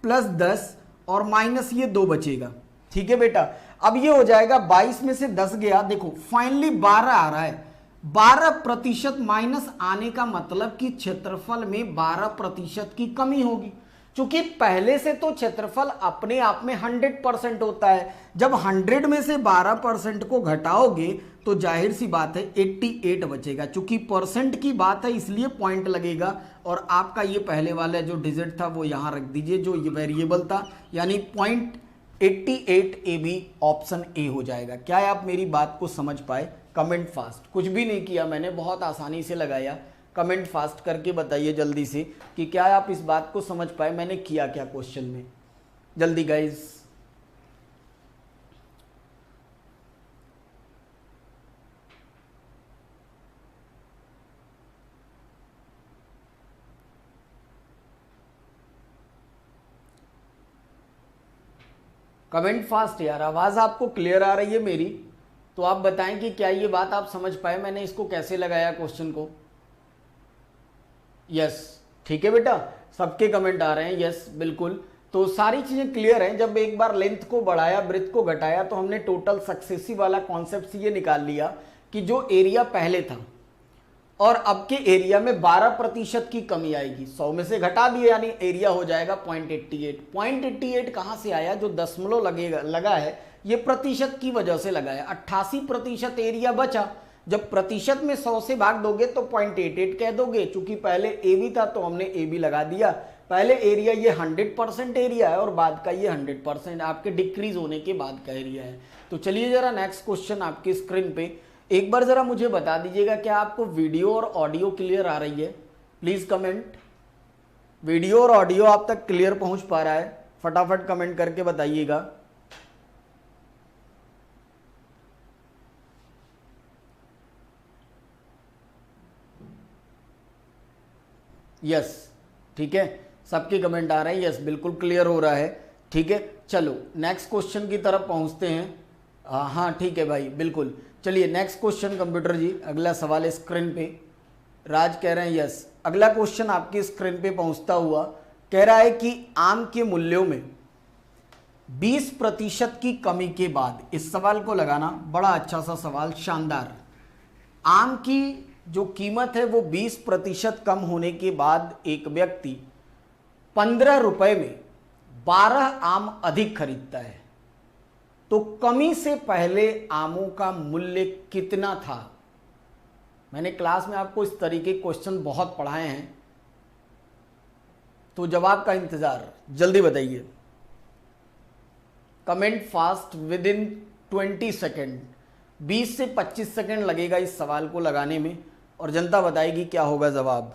+ 10 और माइनस ये 2 बचेगा। ठीक है बेटा, अब ये हो जाएगा 22 में से 10 गया, देखो फाइनली 12 आ रहा है। 12% माइनस आने का मतलब कि क्षेत्रफल में 12% की कमी होगी, क्योंकि पहले से तो क्षेत्रफल अपने आप में 100% होता है। जब 100 में से 12% को घटाओगे तो जाहिर सी बात है 88 बचेगा। चूंकि परसेंट की बात है इसलिए पॉइंट लगेगा और आपका ये पहले वाला जो डिजिट था वो यहाँ रख दीजिए, जो ये वेरिएबल था, यानी 0.88 ए बी ऑप्शन ए हो जाएगा। क्या आप मेरी बात को समझ पाए? कमेंट फास्ट, कुछ भी नहीं किया मैंने, बहुत आसानी से लगाया। कमेंट फास्ट करके बताइए जल्दी से कि क्या आप इस बात को समझ पाए मैंने किया क्या क्वेश्चन में। जल्दी गाइस। कमेंट फास्ट यार, आवाज आपको क्लियर आ रही है मेरी? तो आप बताएं कि क्या ये बात आप समझ पाए मैंने इसको कैसे लगाया क्वेश्चन को। यस, ठीक है बेटा, सबके कमेंट आ रहे हैं यस बिल्कुल। तो सारी चीजें क्लियर हैं। जब एक बार लेंथ को बढ़ाया, ब्रेथ को घटाया, तो हमने टोटल सक्सेसिव वाला कॉन्सेप्ट ये निकाल लिया कि जो एरिया पहले था और अब के एरिया में 12% की कमी आएगी। 100 में से घटा दिए यानी एरिया हो जाएगा 0.88। 0.88 कहां से आया? जो दशमलव लगा है ये प्रतिशत की वजह से लगा है। 88% एरिया बचा। जब प्रतिशत में 100 से भाग दोगे तो 0.88 कह दोगे। चूंकि पहले ए बी था तो हमने ए बी लगा दिया। पहले एरिया ये 100% एरिया है और बाद का ये 100% आपके डिक्रीज होने के बाद का एरिया है। तो चलिए जरा नेक्स्ट क्वेश्चन आपकी स्क्रीन पे एक बार जरा मुझे बता दीजिएगा, क्या आपको वीडियो और ऑडियो क्लियर आ रही है? Please comment. वीडियो और ऑडियो आप तक क्लियर पहुंच पा रहा है? फटाफट कमेंट करके बताइएगा। यस, ठीक है, सबके कमेंट आ रहे हैं यस, बिल्कुल क्लियर हो रहा है। ठीक है, चलो नेक्स्ट क्वेश्चन की तरफ पहुंचते हैं। हाँ ठीक है भाई, बिल्कुल। चलिए नेक्स्ट क्वेश्चन कंप्यूटर जी, अगला सवाल है स्क्रीन पे। राज कह रहे हैं यस। अगला क्वेश्चन आपकी स्क्रीन पे पहुंचता हुआ कह रहा है कि आम के मूल्यों में 20% की कमी के बाद, इस सवाल को लगाना, बड़ा अच्छा सा सवाल, शानदार। आम की जो कीमत है वो 20% कम होने के बाद एक व्यक्ति 15 रुपए में 12 आम अधिक खरीदता है, तो कमी से पहले आमों का मूल्य कितना था? मैंने क्लास में आपको इस तरीके के क्वेश्चन बहुत पढ़ाए हैं, तो जवाब का इंतजार, जल्दी बताइए। Comment fast with in 20 second. 20 से 25 सेकेंड लगेगा इस सवाल को लगाने में, और जनता बताएगी क्या होगा जवाब।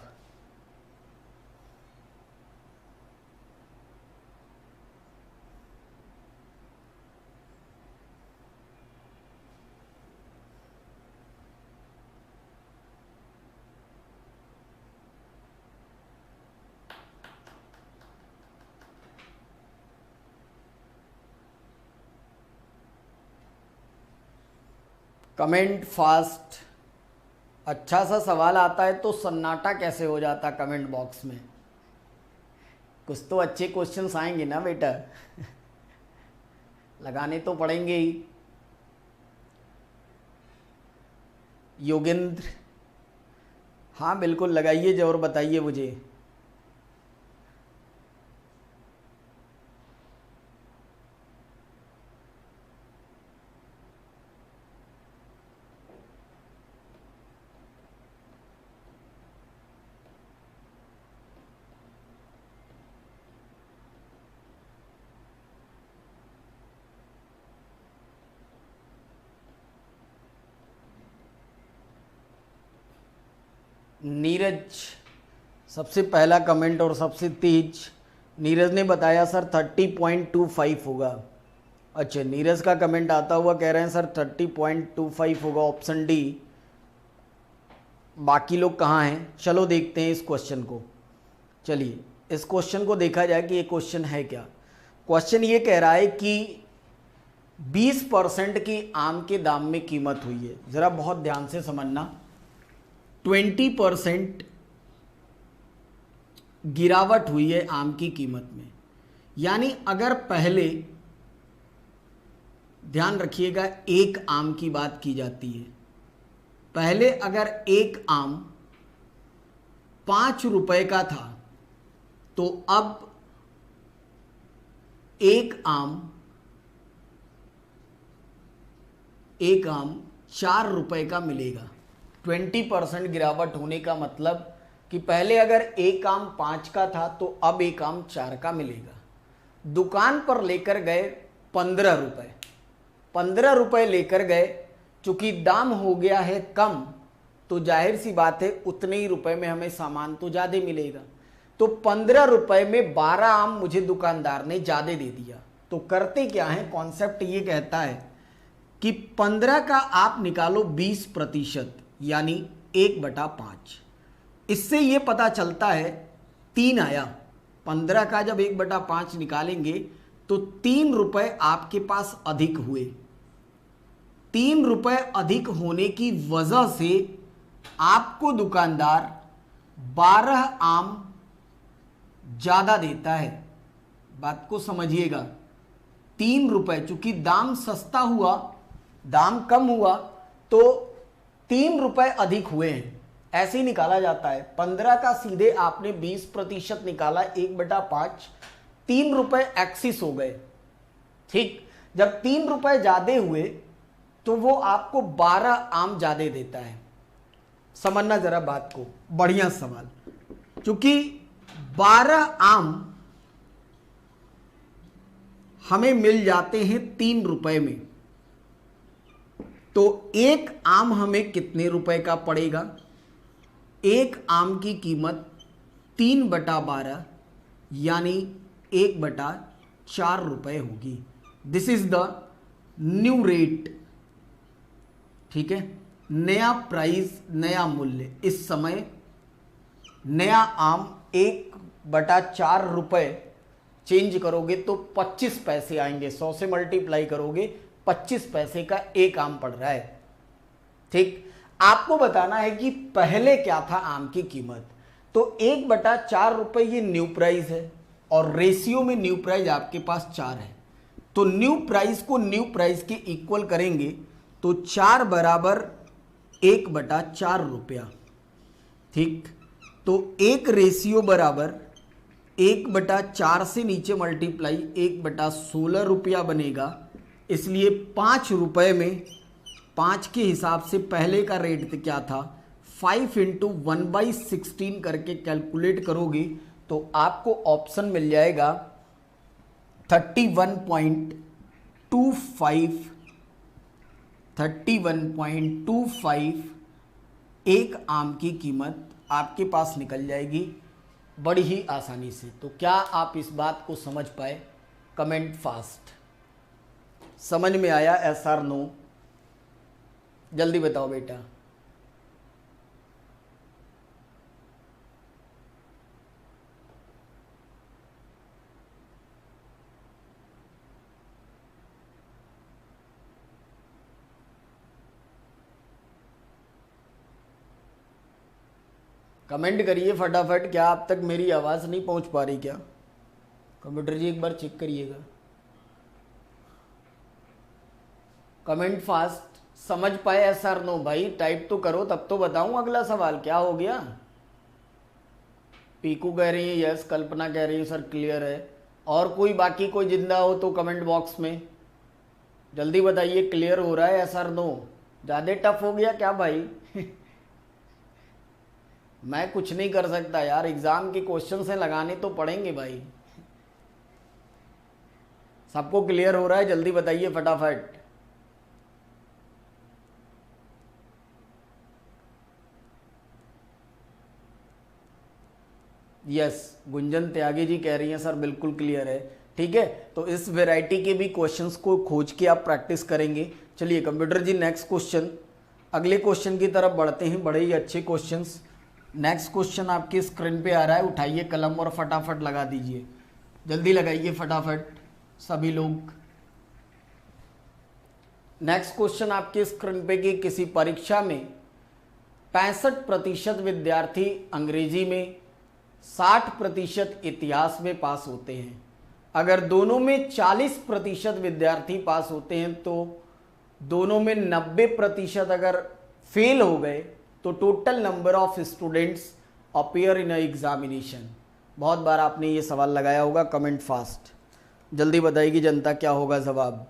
Comment fast. अच्छा सा सवाल आता है तो सन्नाटा कैसे हो जाता कमेंट बॉक्स में? कुछ तो अच्छे क्वेश्चंस आएंगे ना बेटा, लगाने तो पड़ेंगे ही। योगेंद्र, हाँ बिल्कुल लगाइए जो, और बताइए मुझे। नीरज सबसे पहला कमेंट और सबसे तेज। नीरज ने बताया सर 30.25 होगा। अच्छा, नीरज का कमेंट आता हुआ कह रहे हैं सर 30.25 होगा, ऑप्शन डी। बाकी लोग कहाँ हैं? चलो देखते हैं इस क्वेश्चन को। चलिए इस क्वेश्चन को देखा जाए कि ये क्वेश्चन है क्या। क्वेश्चन ये कह रहा है कि 20% की आम के दाम में कीमत हुई है। ज़रा बहुत ध्यान से समझना। 20% गिरावट हुई है आम की कीमत में, यानी अगर पहले, ध्यान रखिएगा, एक आम की बात की जाती है। पहले अगर एक आम 5 रुपए का था, तो अब एक आम 4 रुपए का मिलेगा। 20% गिरावट होने का मतलब कि पहले अगर एक आम 5 का था तो अब एक आम 4 का मिलेगा। दुकान पर लेकर गए 15 रुपए, 15 रुपए लेकर गए, चूंकि दाम हो गया है कम, तो जाहिर सी बात है उतने ही रुपए में हमें सामान तो ज़्यादा मिलेगा। तो 15 रुपए में 12 आम मुझे दुकानदार ने ज़्यादा दे दिया। तो करते क्या है, कॉन्सेप्ट ये कहता है कि 15 का आप निकालो 20%, यानी 1/5। इससे ये पता चलता है 3 आया। 15 का जब 1/5 निकालेंगे तो 3 रुपए आपके पास अधिक हुए। 3 रुपए अधिक होने की वजह से आपको दुकानदार 12 आम ज़्यादा देता है। बात को समझिएगा। 3 रुपए, चूंकि दाम सस्ता हुआ, दाम कम हुआ, तो 3 रुपए अधिक हुए हैं, ऐसे ही निकाला जाता है। 15 का सीधे आपने 20% निकाला 1/5, 3 रुपए एक्सिस हो गए। ठीक, जब 3 रुपए ज्यादा हुए तो वो आपको 12 आम ज्यादा देता है। समझना जरा बात को, बढ़िया सवाल। क्योंकि 12 आम हमें मिल जाते हैं 3 रुपए में, तो एक आम हमें कितने रुपए का पड़ेगा? एक आम की कीमत 3/12 यानी 1/4 रुपए होगी। This is the new rate. ठीक है, नया प्राइस, नया मूल्य। इस समय नया आम 1/4 रुपए चेंज करोगे तो 25 पैसे आएंगे। 100 से मल्टीप्लाई करोगे 25 पैसे का एक आम पड़ रहा है। ठीक, आपको बताना है कि पहले क्या था आम की कीमत। तो 1/4 रुपए ये न्यू प्राइस है, और रेशियो में न्यू प्राइस आपके पास 4 है। तो न्यू प्राइस को न्यू प्राइस के इक्वल करेंगे तो 4 बराबर 1/4 रुपया। ठीक, तो 1 रेशियो बराबर 1/4 से नीचे मल्टीप्लाई 1/16 रुपया बनेगा। इसलिए 5 रुपये में 5 के हिसाब से पहले का रेट क्या था, 5 × 1/16 करके कैलकुलेट करोगे तो आपको ऑप्शन मिल जाएगा 31.25 एक आम की कीमत आपके पास निकल जाएगी बड़ी ही आसानी से। तो क्या आप इस बात को समझ पाए? Comment fast. समझ में आया? yes or no? जल्दी बताओ बेटा। कमेंट करिए फटाफट। क्या आप तक मेरी आवाज़ नहीं पहुंच पा रही क्या? कंप्यूटर जी एक बार चेक करिएगा। Comment fast. समझ पाए yes or no? भाई टाइप तो करो तब तो बताऊं अगला सवाल। क्या हो गया? पीकू कह रही है यस, कल्पना कह रही है सर क्लियर है। और कोई बाकी कोई जिंदा हो तो कमेंट बॉक्स में जल्दी बताइए क्लियर हो रहा है yes or no? ज़्यादा टफ हो गया क्या भाई? मैं कुछ नहीं कर सकता यार, एग्जाम के क्वेश्चन से लगाने तो पड़ेंगे भाई। सबको क्लियर हो रहा है? जल्दी बताइए फटाफट। यस, गुंजन त्यागी जी कह रही हैं सर बिल्कुल क्लियर है। ठीक है, तो इस वैरायटी के भी क्वेश्चंस को खोज के आप प्रैक्टिस करेंगे। चलिए कंप्यूटर जी नेक्स्ट क्वेश्चन, अगले क्वेश्चन की तरफ बढ़ते हैं। बड़े ही अच्छे क्वेश्चंस। नेक्स्ट क्वेश्चन आपकी स्क्रीन पे आ रहा है, उठाइए कलम और फटाफट लगा दीजिए। जल्दी लगाइए फटाफट सभी लोग। नेक्स्ट क्वेश्चन आपके स्क्रीन पे कि किसी परीक्षा में 65% विद्यार्थी अंग्रेजी में, 60% इतिहास में पास होते हैं। अगर दोनों में 40% विद्यार्थी पास होते हैं तो दोनों में 90% अगर फेल हो गए तो total number of students appear in examination. बहुत बार आपने ये सवाल लगाया होगा। Comment fast. जल्दी बताएगी जनता क्या होगा जवाब।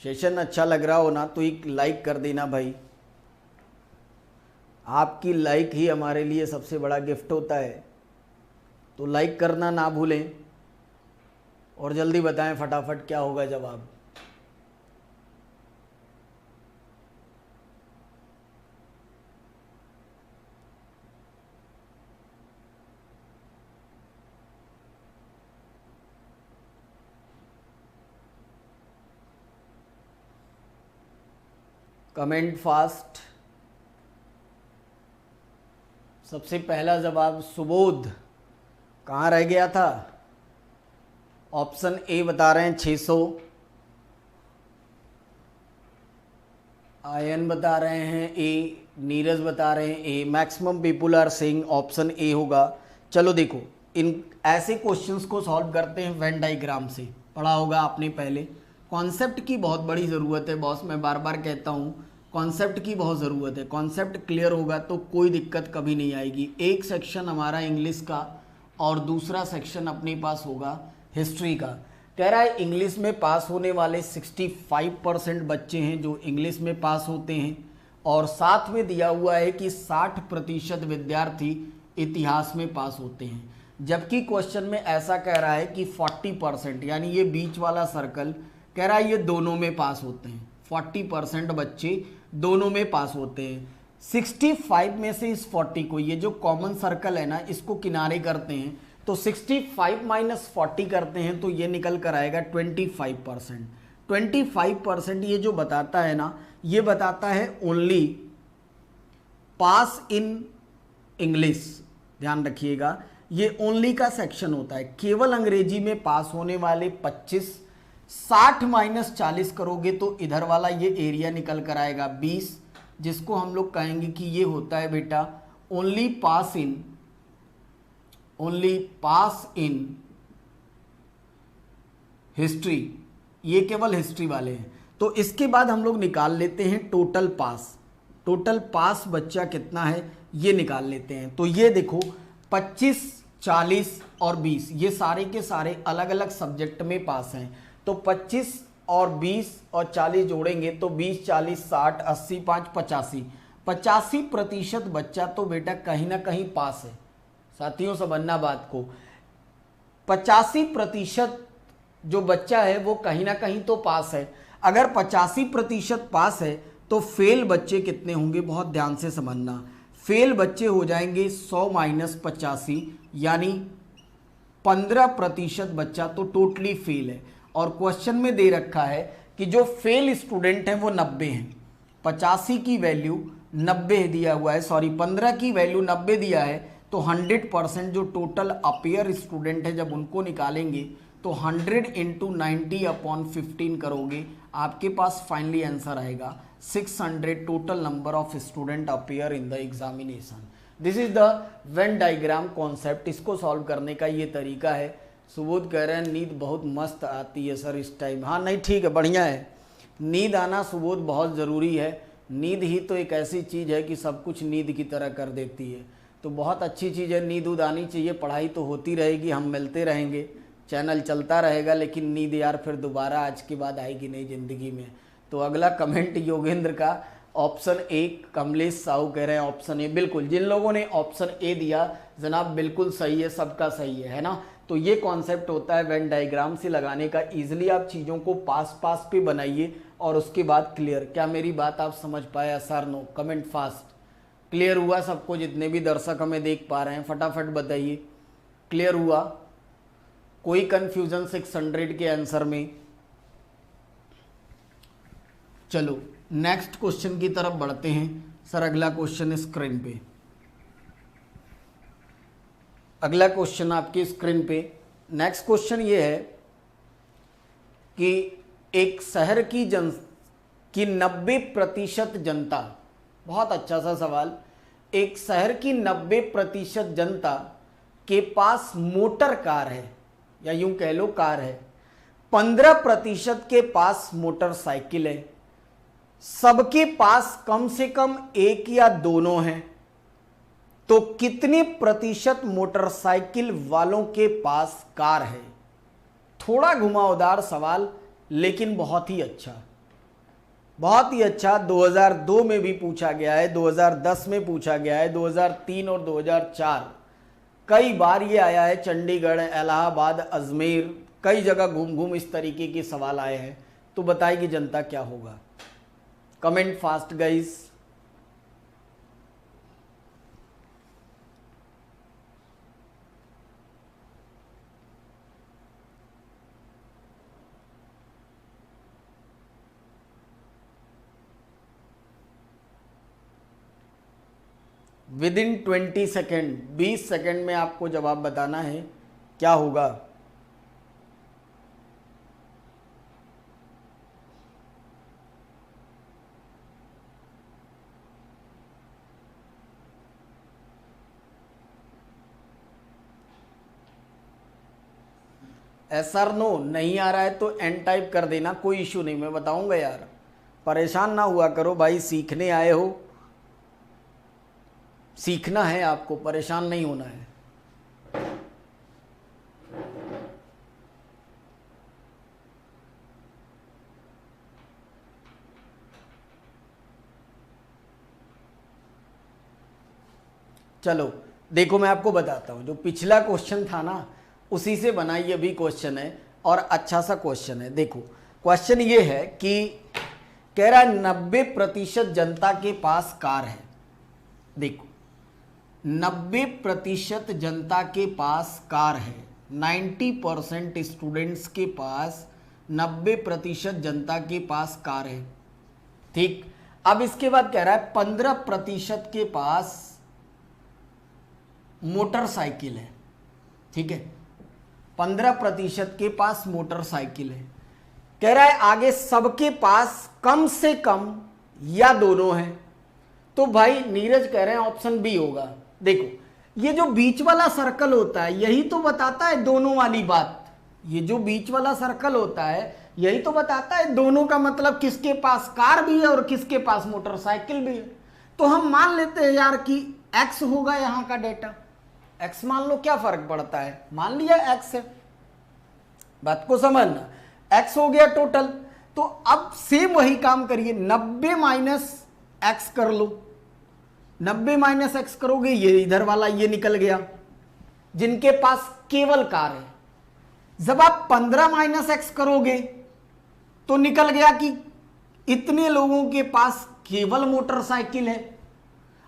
सेशन अच्छा लग रहा हो ना तो एक लाइक कर देना भाई। आपकी लाइक ही हमारे लिए सबसे बड़ा गिफ्ट होता है, तो लाइक करना ना भूलें और जल्दी बताएं फटाफट क्या होगा जवाब। Comment fast. सबसे पहला जवाब सुबोध कहाँ रह गया था? ऑप्शन ए बता रहे हैं 600, आयन बता रहे हैं ए, नीरज बता रहे हैं A, maximum people are saying option A होगा। चलो देखो, इन ऐसे क्वेश्चंस को सॉल्व करते हैं वेन डायग्राम से। पढ़ा होगा आपने पहले। कॉन्सेप्ट की बहुत बड़ी ज़रूरत है बॉस, मैं बार बार कहता हूँ कॉन्सेप्ट की बहुत ज़रूरत है। कॉन्सेप्ट क्लियर होगा तो कोई दिक्कत कभी नहीं आएगी। एक सेक्शन हमारा इंग्लिश का और दूसरा सेक्शन अपने पास होगा हिस्ट्री का। कह रहा है इंग्लिश में पास होने वाले 65% बच्चे हैं जो इंग्लिश में पास होते हैं, और साथ में दिया हुआ है कि 60% विद्यार्थी इतिहास में पास होते हैं। जबकि क्वेश्चन में ऐसा कह रहा है कि 40%, यानी ये बीच वाला सर्कल कह रहा है ये दोनों में पास होते हैं। 40% बच्चे दोनों में पास होते हैं। 65 में से इस 40 को, ये जो कॉमन सर्कल है ना, इसको किनारे करते हैं तो 65 - 40 करते हैं तो ये निकल कर आएगा 25%। 25% ये जो बताता है ना, ये बताता है ओनली पास इन इंग्लिश। ध्यान रखिएगा, ये ओनली का सेक्शन होता है। केवल अंग्रेजी में पास होने वाले 25, 60 - 40 करोगे तो इधर वाला ये एरिया निकल कर आएगा 20, जिसको हम लोग कहेंगे कि ये होता है बेटा ओनली पास इन हिस्ट्री, ये केवल हिस्ट्री वाले हैं। तो इसके बाद हम लोग निकाल लेते हैं टोटल पास बच्चा कितना है ये निकाल लेते हैं। तो ये देखो 25, 40 और 20 ये सारे के सारे अलग अलग सब्जेक्ट में पास हैं। तो 25 और 20 और 40 जोड़ेंगे तो 20, 40, 60, 80, 5, 85% बच्चा तो बेटा कहीं ना कहीं पास है। साथियों समझना बात को, 85% जो बच्चा है वो कहीं ना कहीं तो पास है। अगर 85% पास है तो फेल बच्चे कितने होंगे, बहुत ध्यान से समझना। फेल बच्चे हो जाएंगे 100 - 85, यानी 15% बच्चा तो टोटली फेल है। और क्वेश्चन में दे रखा है कि जो फेल स्टूडेंट हैं वो 90 हैं। 85 की वैल्यू 90 दिया हुआ है, सॉरी 15 की वैल्यू 90 दिया है। तो 100% जो टोटल अपियर स्टूडेंट है जब उनको निकालेंगे तो 100 × 90/15 करोगे, आपके पास फाइनली आंसर आएगा 600 total number of student appear in the examination. This is the Venn diagram concept. इसको सॉल्व करने का ये तरीका है। सुबोध कह रहे हैं नींद बहुत मस्त आती है सर इस टाइम। हाँ नहीं ठीक है, बढ़िया है। नींद आना सुबोध बहुत ज़रूरी है। नींद ही तो एक ऐसी चीज़ है कि सब कुछ नींद की तरह कर देती है। तो बहुत अच्छी चीज़ है, नींद उद आनी चाहिए। पढ़ाई तो होती रहेगी, हम मिलते रहेंगे, चैनल चलता रहेगा, लेकिन नींद यार फिर दोबारा आज के बाद आएगी नहीं ज़िंदगी में। तो अगला कमेंट योगेंद्र का ऑप्शन ए, कमलेश साहू कह रहे हैं ऑप्शन ए। बिल्कुल, जिन लोगों ने ऑप्शन ए दिया जनाब बिल्कुल सही है, सबका सही है ना। तो ये कॉन्सेप्ट होता है वेन डायग्राम से लगाने का। ईजिली आप चीज़ों को पास पे बनाइए और उसके बाद क्लियर। क्या मेरी बात आप समझ पाए? Sir no, comment fast. Clear हुआ सबको? जितने भी दर्शक हमें देख पा रहे हैं फटाफट बताइए, क्लियर हुआ? कोई कंफ्यूजन 600 के आंसर में? चलो नेक्स्ट क्वेश्चन की तरफ बढ़ते हैं। सर अगला क्वेश्चन स्क्रीन पे, अगला क्वेश्चन आपकी स्क्रीन पे। नेक्स्ट क्वेश्चन ये है कि एक शहर की 90% जनता, बहुत अच्छा सा सवाल। एक शहर की 90% जनता के पास मोटर कार है, या यूं कह लो कार है। 15% के पास मोटरसाइकिल है। सबके पास कम से कम एक या दोनों हैं। तो कितने प्रतिशत मोटरसाइकिल वालों के पास कार है? थोड़ा घुमावदार सवाल लेकिन बहुत ही अच्छा, बहुत ही अच्छा। 2002 में भी पूछा गया है, 2010 में पूछा गया है, 2003 और 2004 कई बार ये आया है। चंडीगढ़, इलाहाबाद, अजमेर, कई जगह घूम घूम इस तरीके के सवाल आए हैं। तो बताएगी जनता क्या होगा? Comment fast guys. Within 20 second, 20 second में आपको जवाब बताना है क्या होगा। SR नो नहीं आ रहा है तो एन टाइप कर देना, कोई इशू नहीं, मैं बताऊंगा यार। परेशान ना हुआ करो भाई, सीखने आए हो, सीखना है आपको, परेशान नहीं होना है। चलो देखो मैं आपको बताता हूं, जो पिछला क्वेश्चन था ना उसी से बना ये भी क्वेश्चन है और अच्छा सा क्वेश्चन है। देखो क्वेश्चन ये है कि कह रहा है 90% जनता के पास कार है। देखो 90% जनता के पास कार है, 90% स्टूडेंट्स के पास, 90% जनता के पास कार है। ठीक, अब इसके बाद कह रहा है 15% के पास मोटरसाइकिल है। ठीक है, 15% के पास मोटरसाइकिल है। कह रहा है आगे सबके पास कम से कम या दोनों हैं। तो भाई नीरज कह रहे हैं ऑप्शन बी होगा। देखो ये जो बीच वाला सर्कल होता है यही तो बताता है दोनों वाली बात। ये जो बीच वाला सर्कल होता है यही तो बताता है दोनों का मतलब किसके पास कार भी है और किसके पास मोटरसाइकिल भी है। तो हम मान लेते हैं यार कि x होगा यहां का डेटा, x मान लो, क्या फर्क पड़ता है, मान लिया x है। बात को समझना, x हो गया टोटल। तो अब सेम वही काम करिए, 90 माइनस x कर लो, 90 माइनस x करोगे, ये इधर वाला ये निकल गया जिनके पास केवल कार है। जब आप 15 माइनस x करोगे तो निकल गया कि इतने लोगों के पास केवल मोटरसाइकिल है।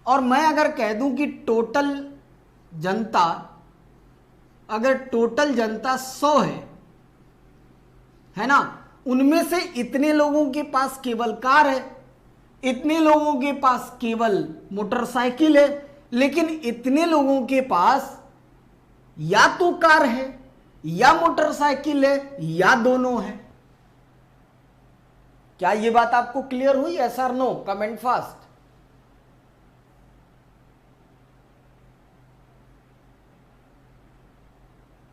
और मैं अगर कह दूं कि टोटल जनता, अगर टोटल जनता 100 है ना, उनमें से इतने लोगों के पास केवल कार है, इतने लोगों के पास केवल मोटरसाइकिल है, लेकिन इतने लोगों के पास या तो कार है या मोटरसाइकिल है या दोनों है। क्या ये बात आपको क्लियर हुई? यस और no? Comment fast.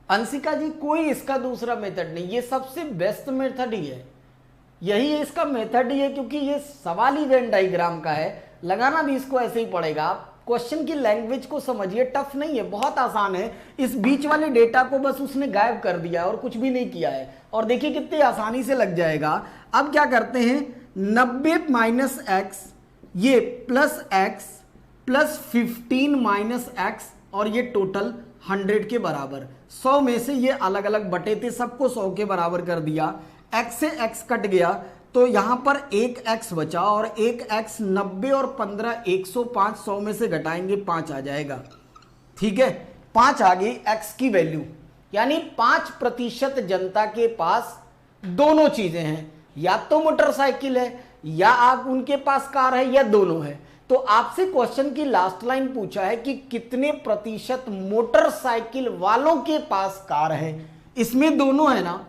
Anshika ji कोई इसका दूसरा मेथड नहीं, ये सबसे बेस्ट मेथड ही है, यही इसका मेथड ही है, क्योंकि ये सवाल ही वेन डायग्राम का है, लगाना भी इसको ऐसे ही पड़ेगा। आप क्वेश्चन की लैंग्वेज को समझिए, टफ नहीं है, बहुत आसान है। इस बीच वाले डेटा को बस उसने गायब कर दिया है और कुछ भी नहीं किया है, और देखिए कितनी आसानी से लग जाएगा। अब क्या करते हैं, 90 माइनस एक्स, ये plus x plus 15 minus x, और ये टोटल 100 के बराबर। 100 में से ये अलग अलग बटे थे, सबको 100 के बराबर कर दिया। x से x कट गया तो यहां पर एक x बचा, और एक x 90 और 15 105, 100 में से घटाएंगे 5 आ जाएगा। ठीक है, 5 आ गई x की वैल्यू, यानी 5% जनता के पास दोनों चीजें हैं, या तो मोटरसाइकिल है या आप उनके पास कार है या दोनों है। तो आपसे क्वेश्चन की लास्ट लाइन पूछा है कि कितने प्रतिशत मोटरसाइकिल वालों के पास कार है, इसमें दोनों है ना,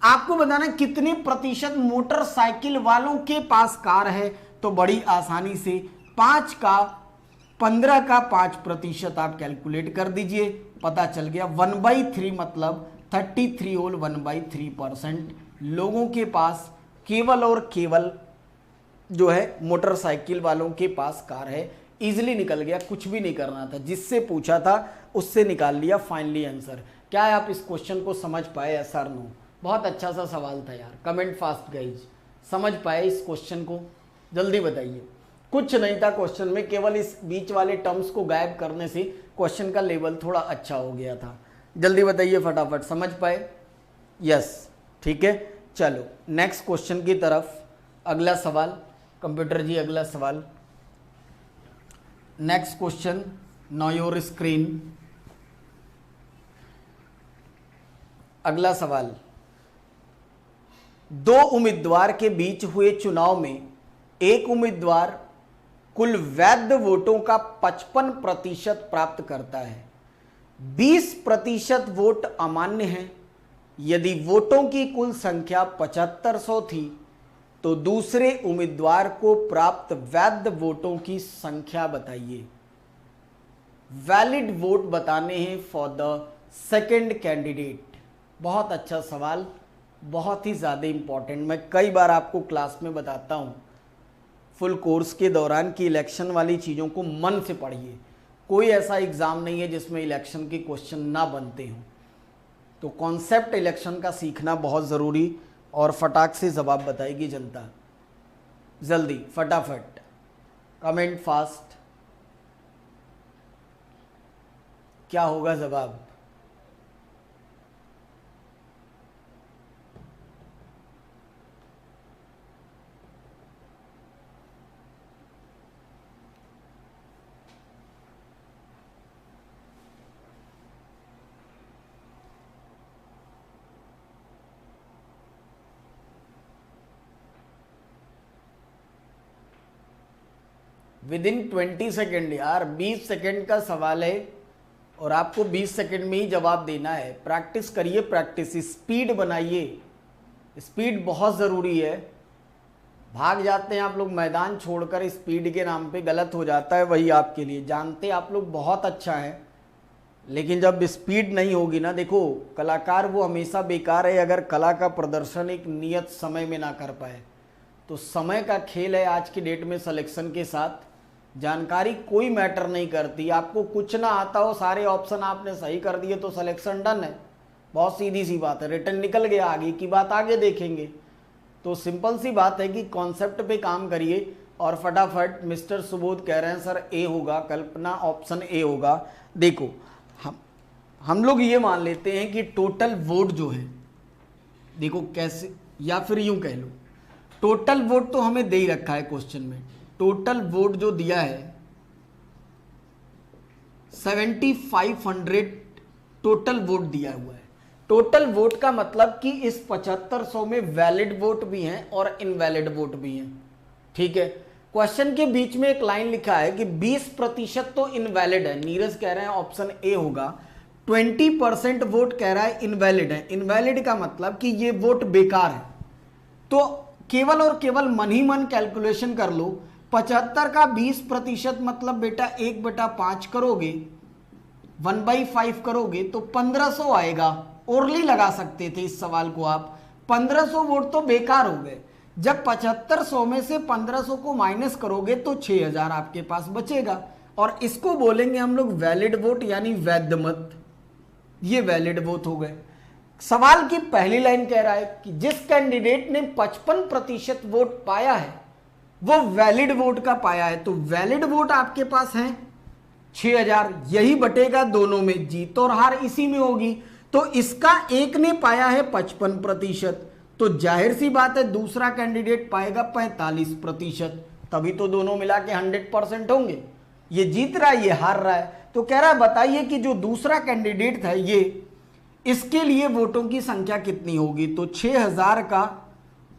आपको बताना कितने प्रतिशत मोटरसाइकिल वालों के पास कार है। तो बड़ी आसानी से 5 का 15 का 5% आप कैलकुलेट कर दीजिए, पता चल गया 1/3 मतलब 33 और 1/3% लोगों के पास केवल और केवल जो है मोटरसाइकिल वालों के पास कार है। इजीली निकल गया, कुछ भी नहीं करना था, जिससे पूछा था उससे निकाल लिया फाइनली आंसर। क्या है आप इस क्वेश्चन को समझ पाए? यस और नो? बहुत अच्छा सा सवाल था यार, कमेंट फास्ट गाइज। समझ पाए इस क्वेश्चन को? जल्दी बताइए। कुछ नहीं था क्वेश्चन में, केवल इस बीच वाले टर्म्स को गायब करने से क्वेश्चन का लेवल थोड़ा अच्छा हो गया था। जल्दी बताइए फटाफट, समझ पाए? यस, ठीक है। चलो नेक्स्ट क्वेश्चन की तरफ। अगला सवाल, कंप्यूटर जी अगला सवाल। Next question, know your screen. अगला सवाल, 2 उम्मीदवार के बीच हुए चुनाव में एक उम्मीदवार कुल वैध वोटों का 55% प्राप्त करता है, 20% वोट अमान्य हैं। यदि वोटों की कुल संख्या 7500 थी तो दूसरे उम्मीदवार को प्राप्त वैध वोटों की संख्या बताइए। वैलिड वोट बताने हैं फॉर द सेकंड कैंडिडेट। बहुत अच्छा सवाल, बहुत ही ज़्यादा इंपॉर्टेंट। मैं कई बार आपको क्लास में बताता हूँ फुल कोर्स के दौरान कि इलेक्शन वाली चीज़ों को मन से पढ़िए। कोई ऐसा एग्ज़ाम नहीं है जिसमें इलेक्शन के क्वेश्चन ना बनते हों। तो कॉन्सेप्ट इलेक्शन का सीखना बहुत ज़रूरी, और फटाक से जवाब बताएगी जनता। जल्दी फटाफट, कमेंट फास्ट। क्या होगा जवाब? विदिन 20 सेकेंड यार, 20 सेकेंड का सवाल है और आपको 20 सेकेंड में ही जवाब देना है। प्रैक्टिस करिए, प्रैक्टिस, स्पीड बनाइए, स्पीड बहुत ज़रूरी है। भाग जाते हैं आप लोग मैदान छोड़कर स्पीड के नाम पे, गलत हो जाता है वही आपके लिए। जानते आप लोग बहुत अच्छा है, लेकिन जब स्पीड नहीं होगी ना, देखो कलाकार वो हमेशा बेकार है अगर कला का प्रदर्शन एक नियत समय में ना कर पाए। तो समय का खेल है आज की डेट में सिलेक्शन के साथ। जानकारी कोई मैटर नहीं करती, आपको कुछ ना आता हो, सारे ऑप्शन आपने सही कर दिए तो सिलेक्शन डन है। बहुत सीधी सी बात है, रिटर्न निकल गया, आगे की बात आगे देखेंगे। तो सिंपल सी बात है कि कॉन्सेप्ट पे काम करिए और फटाफट। मिस्टर सुबोध कह रहे हैं सर ए होगा, कल्पना ऑप्शन ए होगा। देखो हम लोग ये मान लेते हैं कि टोटल वोट जो है, देखो कैसे, या फिर यूं कह लो टोटल वोट तो हमें दे ही रखा है क्वेश्चन में। टोटल वोट जो दिया है 7500 टोटल वोट दिया हुआ है। टोटल वोट का मतलब कि इस 7500 में वैलिड वोट भी हैं और इनवैलिड वोट भी हैं। ठीक है, क्वेश्चन के बीच में एक लाइन लिखा है कि 20% तो इनवैलिड है। नीरज कह रहे हैं ऑप्शन ए होगा। 20% वोट कह रहा है इनवैलिड है। इनवैलिड का मतलब कि ये वोट बेकार है। तो केवल और केवल मन ही मन कैलकुलेशन कर लो। 75 का 20% मतलब बेटा 1/5 करोगे, 1/5 करोगे तो 1500 आएगा। ओरली लगा सकते थे इस सवाल को आप। 1500 वोट तो बेकार हो गए। जब 7500 में से 1500 को माइनस करोगे तो 6000 आपके पास बचेगा, और इसको बोलेंगे हम लोग वैलिड वोट यानी वैध मत। ये वैलिड वोट हो गए। सवाल की पहली लाइन कह रहा है कि जिस कैंडिडेट ने 55% वोट पाया है वो वैलिड वोट का पाया है। तो वैलिड वोट आपके पास है 6000, यही बटेगा दोनों में, जीत और हार इसी में होगी। तो इसका एक ने पाया है 55%, तो जाहिर सी बात है दूसरा कैंडिडेट पाएगा 45%, तभी तो दोनों मिला के 100% होंगे। ये जीत रहा है, ये हार रहा है। तो कह रहा है बताइए कि जो दूसरा कैंडिडेट था ये, इसके लिए वोटों की संख्या कितनी होगी। तो 6000 का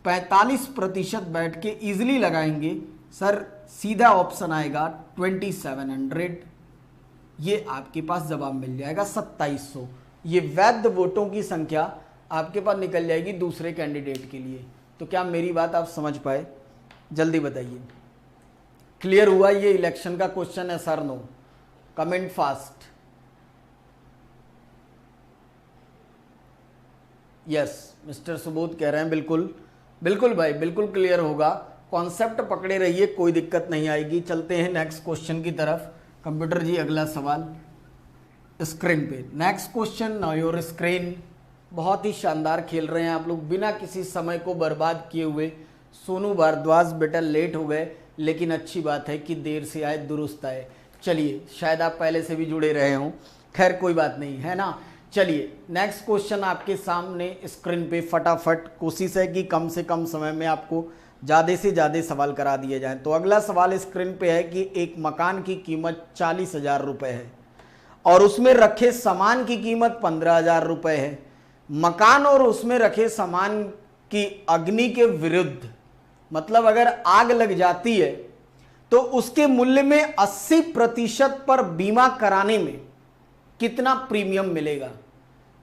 45% बैठ के इजिली लगाएंगे सर, सीधा ऑप्शन आएगा 2700। ये आपके पास जवाब मिल जाएगा 2700। ये वैध वोटों की संख्या आपके पास निकल जाएगी दूसरे कैंडिडेट के लिए। तो क्या मेरी बात आप समझ पाए? जल्दी बताइए, क्लियर हुआ? ये इलेक्शन का क्वेश्चन है sir, no? Comment fast. Yes, mister Subodh कह रहे हैं बिल्कुल बिल्कुल भाई, बिल्कुल क्लियर होगा। कॉन्सेप्ट पकड़े रहिए, कोई दिक्कत नहीं आएगी। चलते हैं नेक्स्ट क्वेश्चन की तरफ। कंप्यूटर जी अगला सवाल स्क्रीन पे। Next question now your screen. बहुत ही शानदार खेल रहे हैं आप लोग बिना किसी समय को बर्बाद किए हुए। सोनू भारद्वाज बेटा लेट हो गए, लेकिन अच्छी बात है कि देर से आए दुरुस्त आए। चलिए, शायद आप पहले से भी जुड़े रहे हों, खैर कोई बात नहीं है ना। चलिए नेक्स्ट क्वेश्चन आपके सामने स्क्रीन पे। फटाफट कोशिश है कि कम से कम समय में आपको ज़्यादा से ज़्यादा सवाल करा दिए जाएं। तो अगला सवाल स्क्रीन पे है कि एक मकान की कीमत 40,000 रुपये है और उसमें रखे सामान की कीमत 15,000 रुपये है। मकान और उसमें रखे सामान की अग्नि के विरुद्ध, मतलब अगर आग लग जाती है तो उसके मूल्य में 80% पर बीमा कराने में कितना प्रीमियम मिलेगा।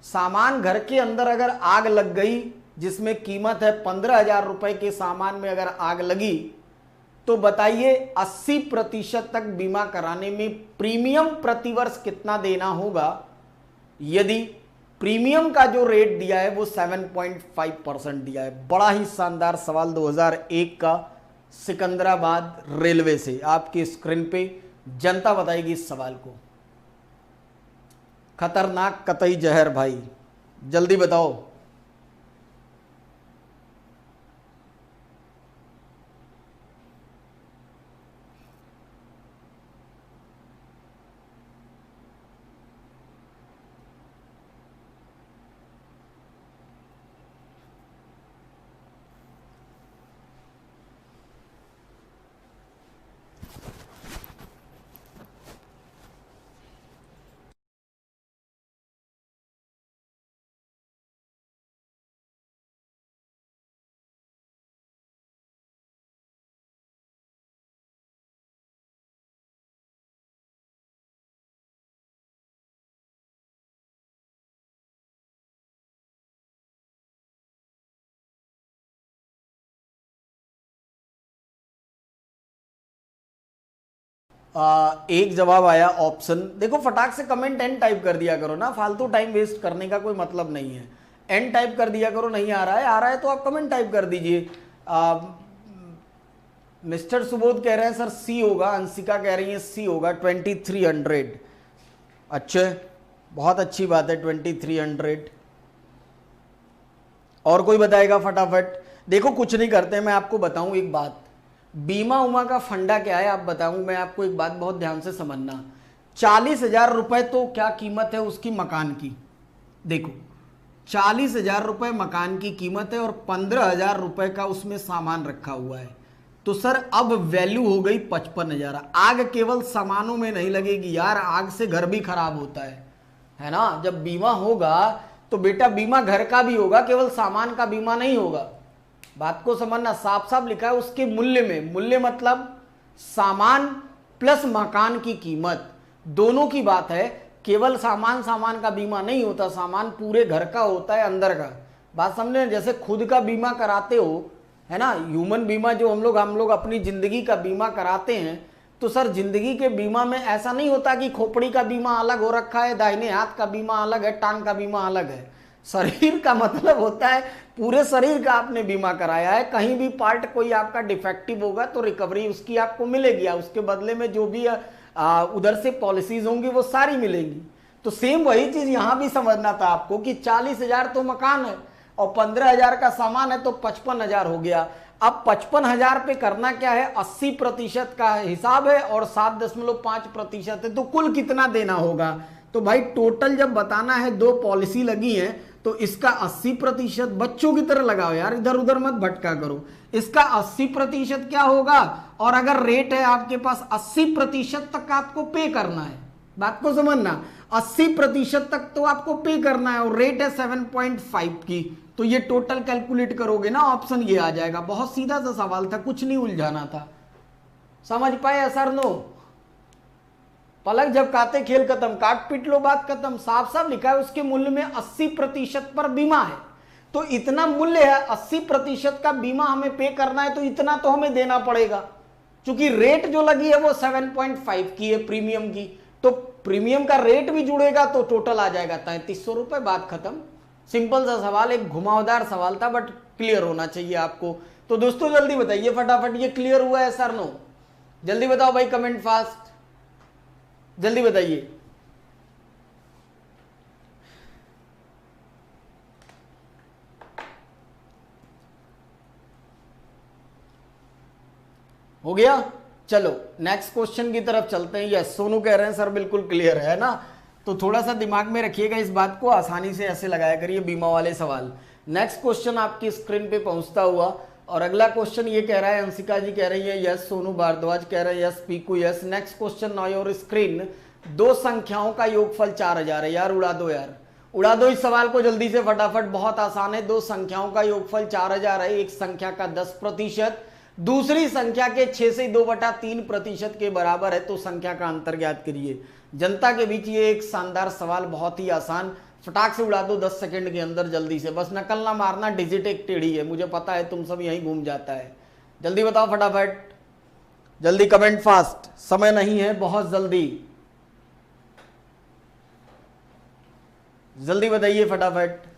सामान घर के अंदर अगर आग लग गई जिसमें कीमत है 15,000 रुपए के सामान में अगर आग लगी तो बताइए 80% तक बीमा कराने में प्रीमियम प्रतिवर्ष कितना देना होगा। यदि प्रीमियम का जो रेट दिया है वो 7.5% दिया है। बड़ा ही शानदार सवाल 2001 का सिकंदराबाद रेलवे से। आपकी स्क्रीन पे जनता बताएगी इस सवाल को। खतरनाक कतई जहर भाई, जल्दी बताओ। एक जवाब आया ऑप्शन। देखो फटाक से कमेंट एन टाइप कर दिया करो ना, फालतू टाइम वेस्ट करने का कोई मतलब नहीं है। एन टाइप कर दिया करो, नहीं आ रहा है तो आप कमेंट टाइप कर दीजिए। मिस्टर सुबोध कह रहे हैं सर सी होगा, अंशिका कह रही है सी होगा 2300। अच्छा, बहुत अच्छी बात है 2300। और कोई बताएगा फटाफट? देखो कुछ नहीं करते, मैं आपको बताऊं एक बात, बीमा उमा का फंडा क्या है आप बताऊं मैं आपको एक बात, बहुत ध्यान से समझना। 40,000 रुपए तो क्या कीमत है उसकी मकान की, देखो 40,000 रुपए मकान की कीमत है और 15,000 रुपए का उसमें सामान रखा हुआ है, तो सर अब वैल्यू हो गई 55,000। आग केवल सामानों में नहीं लगेगी यार, आग से घर भी खराब होता है ना। जब बीमा होगा तो बेटा बीमा घर का भी होगा, केवल सामान का बीमा नहीं होगा। बात को समझना, साफ साफ लिखा है उसके मूल्य में, मूल्य मतलब सामान प्लस मकान की कीमत, दोनों की बात है। केवल सामान का बीमा नहीं होता, सामान पूरे घर का होता है, अंदर का। बात समझे? जैसे खुद का बीमा कराते हो है ना, ह्यूमन बीमा जो हम लोग अपनी जिंदगी का बीमा कराते हैं, तो सर जिंदगी के बीमा में ऐसा नहीं होता कि खोपड़ी का बीमा अलग हो रखा है, दाहिने हाथ का बीमा अलग है, टांग का बीमा अलग है। शरीर का मतलब होता है पूरे शरीर का आपने बीमा कराया है, कहीं भी पार्ट कोई आपका डिफेक्टिव होगा तो रिकवरी उसकी आपको मिलेगी, उसके बदले में जो भी उधर से पॉलिसीज होंगी वो सारी मिलेंगी। तो सेम वही चीज यहां भी समझना था आपको कि 40,000 तो मकान है और 15,000 का सामान है, तो 55,000 हो गया। अब 55,000 पे करना क्या है, 80% का हिसाब है और 7.5% है, तो कुल कितना देना होगा। तो भाई टोटल जब बताना है, 2 पॉलिसी लगी है, तो इसका 80% बच्चों की तरह लगाओ यार, इधर उधर मत भटका करो। इसका 80% क्या होगा, और अगर रेट है आपके पास 80% तक आपको पे करना है, बात को समझना, 80% तक तो आपको पे करना है और रेट है 7.5 की, तो ये टोटल कैलकुलेट करोगे ना, ऑप्शन ये आ जाएगा। बहुत सीधा सा सवाल था, कुछ नहीं उलझाना था। समझ पाए सर? नो पलक झपकाते काते खेल खत्म, काट पीट लो बात खत्म। साफ साफ लिखा है उसके मूल्य में 80% पर बीमा है, तो इतना मूल्य है, 80% का बीमा हमें पे करना है, तो इतना तो हमें देना पड़ेगा। क्योंकि रेट जो लगी है वो 7.5 की है प्रीमियम की, तो प्रीमियम का रेट भी जुड़ेगा तो टोटल आ जाएगा 3300 रुपए, बात खत्म। सिंपल सा सवाल, एक घुमावदार सवाल था बट क्लियर होना चाहिए आपको। तो दोस्तों जल्दी बताइए फटाफट, ये क्लियर हुआ है सर? नो जल्दी बताओ भाई, कमेंट फास्ट जल्दी बताइए। हो गया? चलो नेक्स्ट क्वेश्चन की तरफ चलते हैं। यस सोनू कह रहे हैं सर बिल्कुल क्लियर है ना, तो थोड़ा सा दिमाग में रखिएगा इस बात को, आसानी से ऐसे लगाया करिए बीमा वाले सवाल। नेक्स्ट क्वेश्चन आपकी स्क्रीन पे पहुंचता हुआ, और अगला क्वेश्चन ये कह रहा है, अंशिका जी कह रही है यस, सोनू भारद्वाज कह रहे हैं yes, Piku yes. Next question now your screen, 2 संख्याओं का योगफल 4000 है। यार उड़ा दो यार, उड़ा दो इस सवाल को जल्दी से फटाफट, बहुत आसान है। 2 संख्याओं का योगफल 4000 है, एक संख्या का 10%, दूसरी संख्या के 6 से 2/3% के बराबर है, तो संख्या का अंतर ज्ञात करिए। जनता के बीच ये एक शानदार सवाल, बहुत ही आसान, फटाक से उड़ा दो 10 सेकंड के अंदर जल्दी से, बस नकल ना मारना, डिजिट एक टेढ़ी है, मुझे पता है तुम सब यहीं घूम जाता है। जल्दी बताओ फटाफट, जल्दी कमेंट फास्ट, समय नहीं है, बहुत जल्दी जल्दी बताइए फटाफट।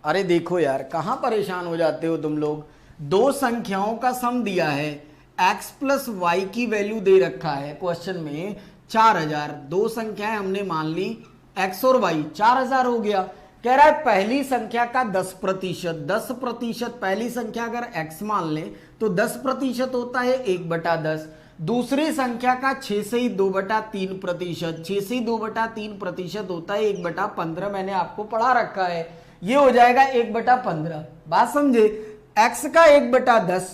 अरे देखो यार, कहां परेशान हो जाते हो तुम लोग। 2 संख्याओं का सम दिया है, x प्लस वाई की वैल्यू दे रखा है क्वेश्चन में 4000, 2 संख्याएं हमने मान ली x और y, 4000 हो गया। कह रहा है पहली संख्या का 10%, 10% पहली संख्या अगर x मान ले तो 10% होता है 1/10, दूसरी संख्या का 6 से ही 2/3%, 6 से ही 2/3% होता है 1/15, मैंने आपको पढ़ा रखा है, ये हो जाएगा 1/15। बात समझे, x का 1/10,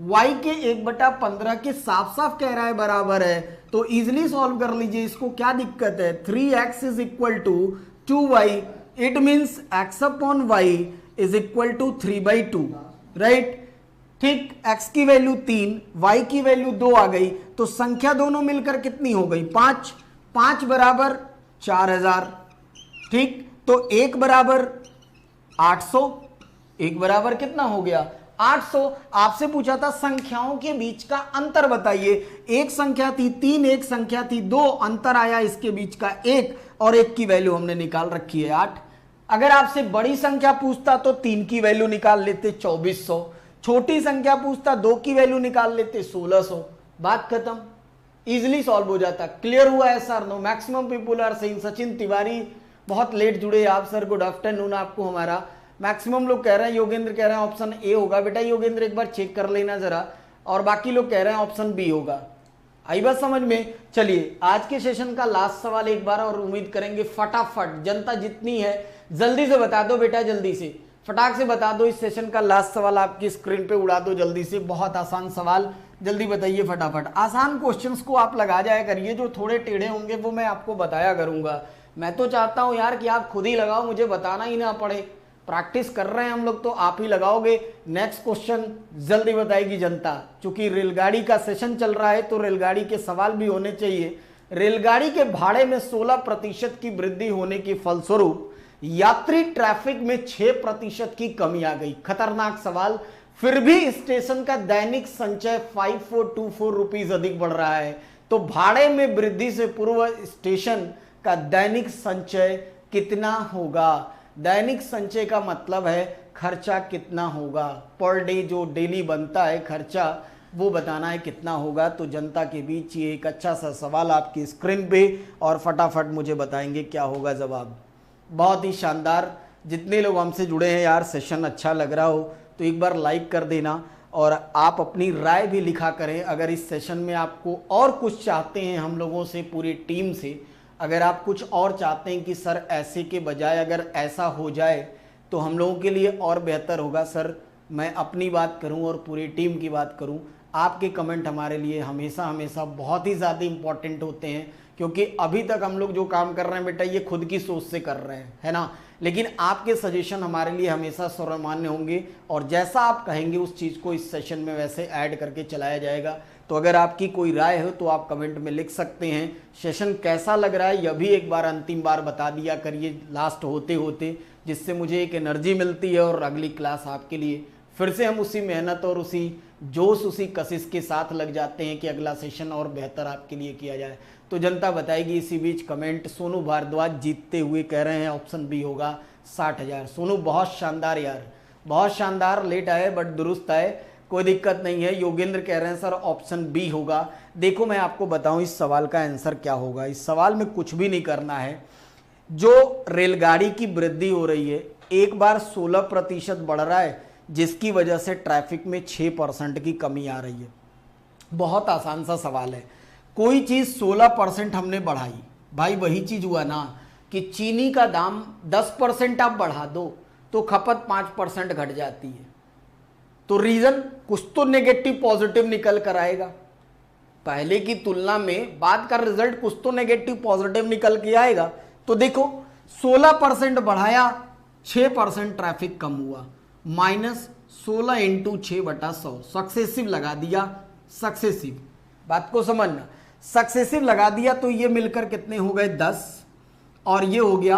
y के 1/15 के साफ साफ कह रहा है बराबर है, तो इजिली सॉल्व कर लीजिए इसको, क्या दिक्कत है। 3x is equal to 2y, it means x upon y is equal to 3/2, right. ठीक, x की वैल्यू 3, y की वैल्यू 2 आ गई, तो संख्या दोनों मिलकर कितनी हो गई 5, 5 बराबर 4000। ठीक, तो 1 बराबर 800, 1 बराबर कितना हो गया 800। आपसे पूछा था संख्याओं के बीच का अंतर बताइए, एक संख्या थी 3, एक संख्या थी 2, अंतर आया इसके बीच का 1, और 1 की वैल्यू हमने निकाल रखी है 8। अगर आपसे बड़ी संख्या पूछता तो 3 की वैल्यू निकाल लेते 2400, छोटी संख्या पूछता 2 की वैल्यू निकाल लेते 1600, बात खत्म, इजिली सॉल्व हो जाता। क्लियर हुआ है sir? No, maximum people are saying. Sachin Tiwari बहुत लेट जुड़े आप सर, गुड आफ्टरनून आपको। हमारा मैक्सिमम लोग कह रहे हैं, योगेंद्र कह रहे हैं ऑप्शन ए होगा। बेटा योगेंद्र एक बार चेक कर लेना जरा, और बाकी लोग कह रहे हैं ऑप्शन बी होगा। आई बात समझ में? चलिए आज के सेशन का लास्ट सवाल एक बार और उम्मीद करेंगे फटाफट जनता जितनी है जल्दी से बता दो बेटा, जल्दी से फटाक से बता दो। इस सेशन का लास्ट सवाल आपकी स्क्रीन पे उड़ा दो जल्दी से, बहुत आसान सवाल, जल्दी बताइए फटाफट। आसान क्वेश्चंस को आप लगा जाया करिए, जो थोड़े टेढ़े होंगे वो मैं आपको बताया करूंगा। मैं तो चाहता हूं यार कि आप खुद ही लगाओ, मुझे बताना ही ना पड़े। प्रैक्टिस कर रहे हैं हम लोग तो आप ही लगाओगे। नेक्स्ट क्वेश्चन जल्दी बताएगी जनता। चूंकि रेलगाड़ी का सेशन चल रहा है तो रेलगाड़ी के सवाल भी होने चाहिए। रेलगाड़ी के भाड़े में 16% की वृद्धि होने के फलस्वरूप यात्री ट्रैफिक में 6% की कमी आ गई। खतरनाक सवाल। फिर भी स्टेशन का दैनिक संचय 5424 रुपीज अधिक बढ़ रहा है, तो भाड़े में वृद्धि से पूर्व स्टेशन का दैनिक संचय कितना होगा? दैनिक संचय का मतलब है खर्चा कितना होगा, पर डे जो डेली बनता है खर्चा, वो बताना है कितना होगा। तो जनता के बीच ये एक अच्छा सा सवाल आपकी स्क्रीन पे, और फटाफट मुझे बताएंगे क्या होगा जवाब। बहुत ही शानदार। जितने लोग हमसे जुड़े हैं यार, सेशन अच्छा लग रहा हो तो एक बार लाइक कर देना, और आप अपनी राय भी लिखा करें। अगर इस सेशन में आपको और कुछ चाहते हैं हम लोगों से, पूरी टीम से, अगर आप कुछ और चाहते हैं कि सर ऐसे के बजाय अगर ऐसा हो जाए तो हम लोगों के लिए और बेहतर होगा, सर मैं अपनी बात करूं और पूरी टीम की बात करूं, आपके कमेंट हमारे लिए हमेशा हमेशा बहुत ही ज़्यादा इम्पॉर्टेंट होते हैं। क्योंकि अभी तक हम लोग जो काम कर रहे हैं बेटा ये खुद की सोच से कर रहे हैं, है ना, लेकिन आपके सजेशन हमारे लिए हमेशा सर्वमान्य होंगे, और जैसा आप कहेंगे उस चीज़ को इस सेशन में वैसे ऐड करके चलाया जाएगा। तो अगर आपकी कोई राय हो तो आप कमेंट में लिख सकते हैं। सेशन कैसा लग रहा है यह भी एक बार अंतिम बार बता दिया करिए लास्ट होते होते, जिससे मुझे एक एनर्जी मिलती है, और अगली क्लास आपके लिए फिर से हम उसी मेहनत और उसी जोश उसी कशिश के साथ लग जाते हैं कि अगला सेशन और बेहतर आपके लिए किया जाए। तो जनता बताएगी। इसी बीच कमेंट सोनू भारद्वाज जीतते हुए कह रहे हैं ऑप्शन बी होगा 60,000। सोनू बहुत शानदार यार, बहुत शानदार। लेट आए बट दुरुस्त आए, कोई दिक्कत नहीं है। योगेंद्र कह रहे हैं सर ऑप्शन बी होगा। देखो मैं आपको बताऊं इस सवाल का आंसर क्या होगा। इस सवाल में कुछ भी नहीं करना है। जो रेलगाड़ी की वृद्धि हो रही है, एक बार 16% बढ़ रहा है, जिसकी वजह से ट्रैफिक में 6% की कमी आ रही है। बहुत आसान सा सवाल है। कोई चीज़ 16% हमने बढ़ाई, भाई वही चीज़ हुआ ना कि चीनी का दाम 10% आप बढ़ा दो तो खपत 5% घट जाती है। तो रीज़न कुछ तो नेगेटिव पॉजिटिव निकल कर आएगा। पहले की तुलना में बाद का रिजल्ट कुछ तो नेगेटिव पॉजिटिव निकल के आएगा। तो देखो 16% बढ़ाया, 6% ट्रैफिक कम हुआ, -16 × 6/100 सक्सेसिव लगा दिया। सक्सेसिव बात को समझना, सक्सेसिव लगा दिया तो ये मिलकर कितने हो गए 10, और ये हो गया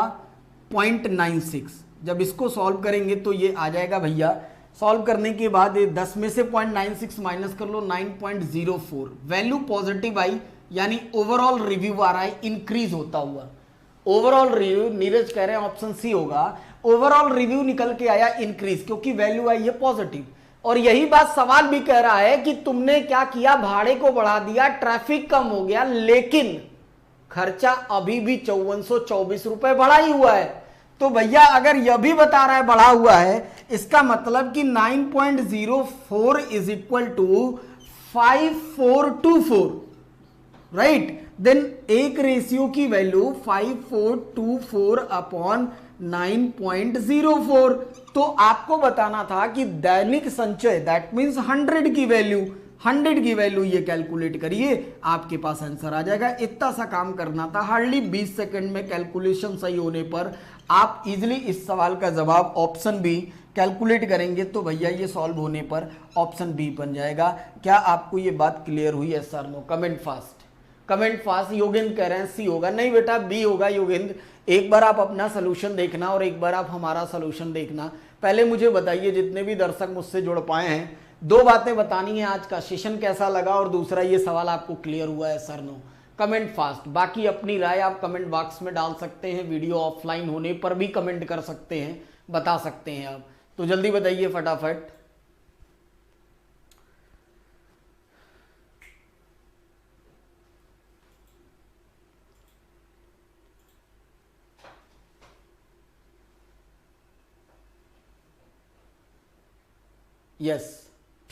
0.96। जब इसको सॉल्व करेंगे तो ये आ जाएगा भैया, सॉल्व करने के बाद 10 में से 0.96 माइनस कर लो 9.04। वैल्यू पॉजिटिव आई, यानी ओवरऑल रिव्यू आ रहा है इंक्रीज होता हुआ। ओवरऑल रिव्यू नीरज कह रहे हैं ऑप्शन सी होगा। ओवरऑल रिव्यू निकल के आया इंक्रीज, क्योंकि वैल्यू आई है पॉजिटिव। और यही बात सवाल भी कह रहा है कि तुमने क्या किया, भाड़े को बढ़ा दिया, ट्रैफिक कम हो गया, लेकिन खर्चा अभी भी 5424 रुपए बढ़ा ही हुआ है। तो भैया अगर यह भी बता रहा है बढ़ा हुआ है, इसका मतलब कि 9.04 is equal to 5424, right. Then एक रेशियो की वैल्यू 5424/9.04। तो आपको बताना था कि दैनिक संचय दैट मीन्स 100 की वैल्यू ये कैलकुलेट करिए, आपके पास आंसर आ जाएगा। इतना सा काम करना था, हार्डली 20 सेकंड में कैलकुलेशन सही होने पर आप इजीली इस सवाल का जवाब ऑप्शन बी कैलकुलेट करेंगे तो भैया ये सॉल्व होने पर ऑप्शन बी बन जाएगा। क्या आपको ये बात क्लियर हुई है sir? No, comment fast, comment fast. Yogendra कह रहे हैं सी होगा, नहीं बेटा बी होगा योगेंद्र। एक बार आप अपना सोल्यूशन देखना और एक बार आप हमारा सोल्यूशन देखना। पहले मुझे बताइए, जितने भी दर्शक मुझसे जुड़ पाए हैं, दो बातें बतानी है, आज का सेशन कैसा लगा और दूसरा ये सवाल आपको क्लियर हुआ है सर? No, comment fast. बाकी अपनी राय आप कमेंट बॉक्स में डाल सकते हैं, वीडियो ऑफलाइन होने पर भी कमेंट कर सकते हैं, बता सकते हैं आप। तो जल्दी बताइए फटाफट। यस,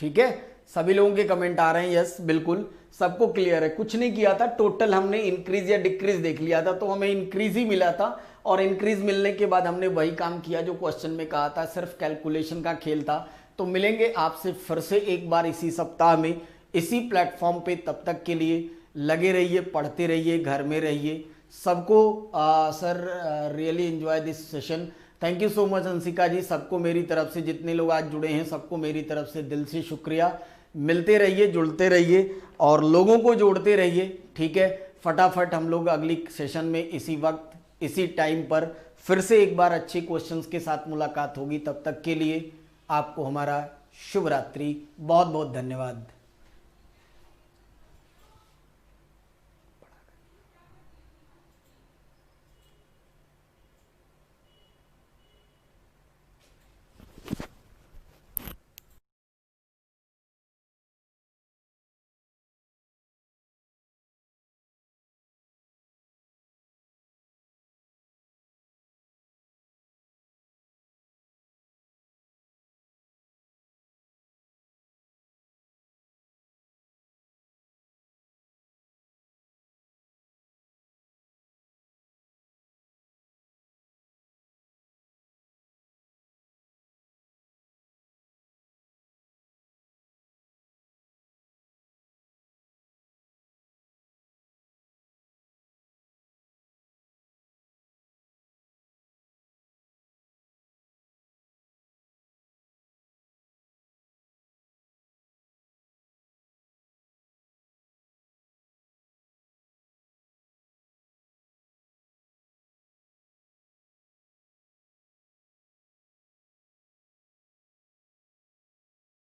ठीक है, सभी लोगों के कमेंट आ रहे हैं। यस बिल्कुल, सबको क्लियर है। कुछ नहीं किया था, टोटल हमने इंक्रीज या डिक्रीज देख लिया था, तो हमें इंक्रीज ही मिला था और इंक्रीज मिलने के बाद हमने वही काम किया जो क्वेश्चन में कहा था, सिर्फ कैलकुलेशन का खेल था। तो मिलेंगे आपसे फिर से एक बार इसी सप्ताह में इसी प्लेटफॉर्म पे। तब तक के लिए लगे रहिए, पढ़ते रहिए, घर में रहिए। सबको sir really enjoy this session. Thank you so much Anshika ji. सबको मेरी तरफ से, जितने लोग आज जुड़े हैं, सबको मेरी तरफ से दिल से शुक्रिया। मिलते रहिए, जुड़ते रहिए और लोगों को जोड़ते रहिए, ठीक है। फटाफट हम लोग अगली सेशन में इसी वक्त इसी टाइम पर फिर से एक बार अच्छे क्वेश्चंस के साथ मुलाकात होगी। तब तक के लिए आपको हमारा शुभ रात्रि, बहुत बहुत धन्यवाद।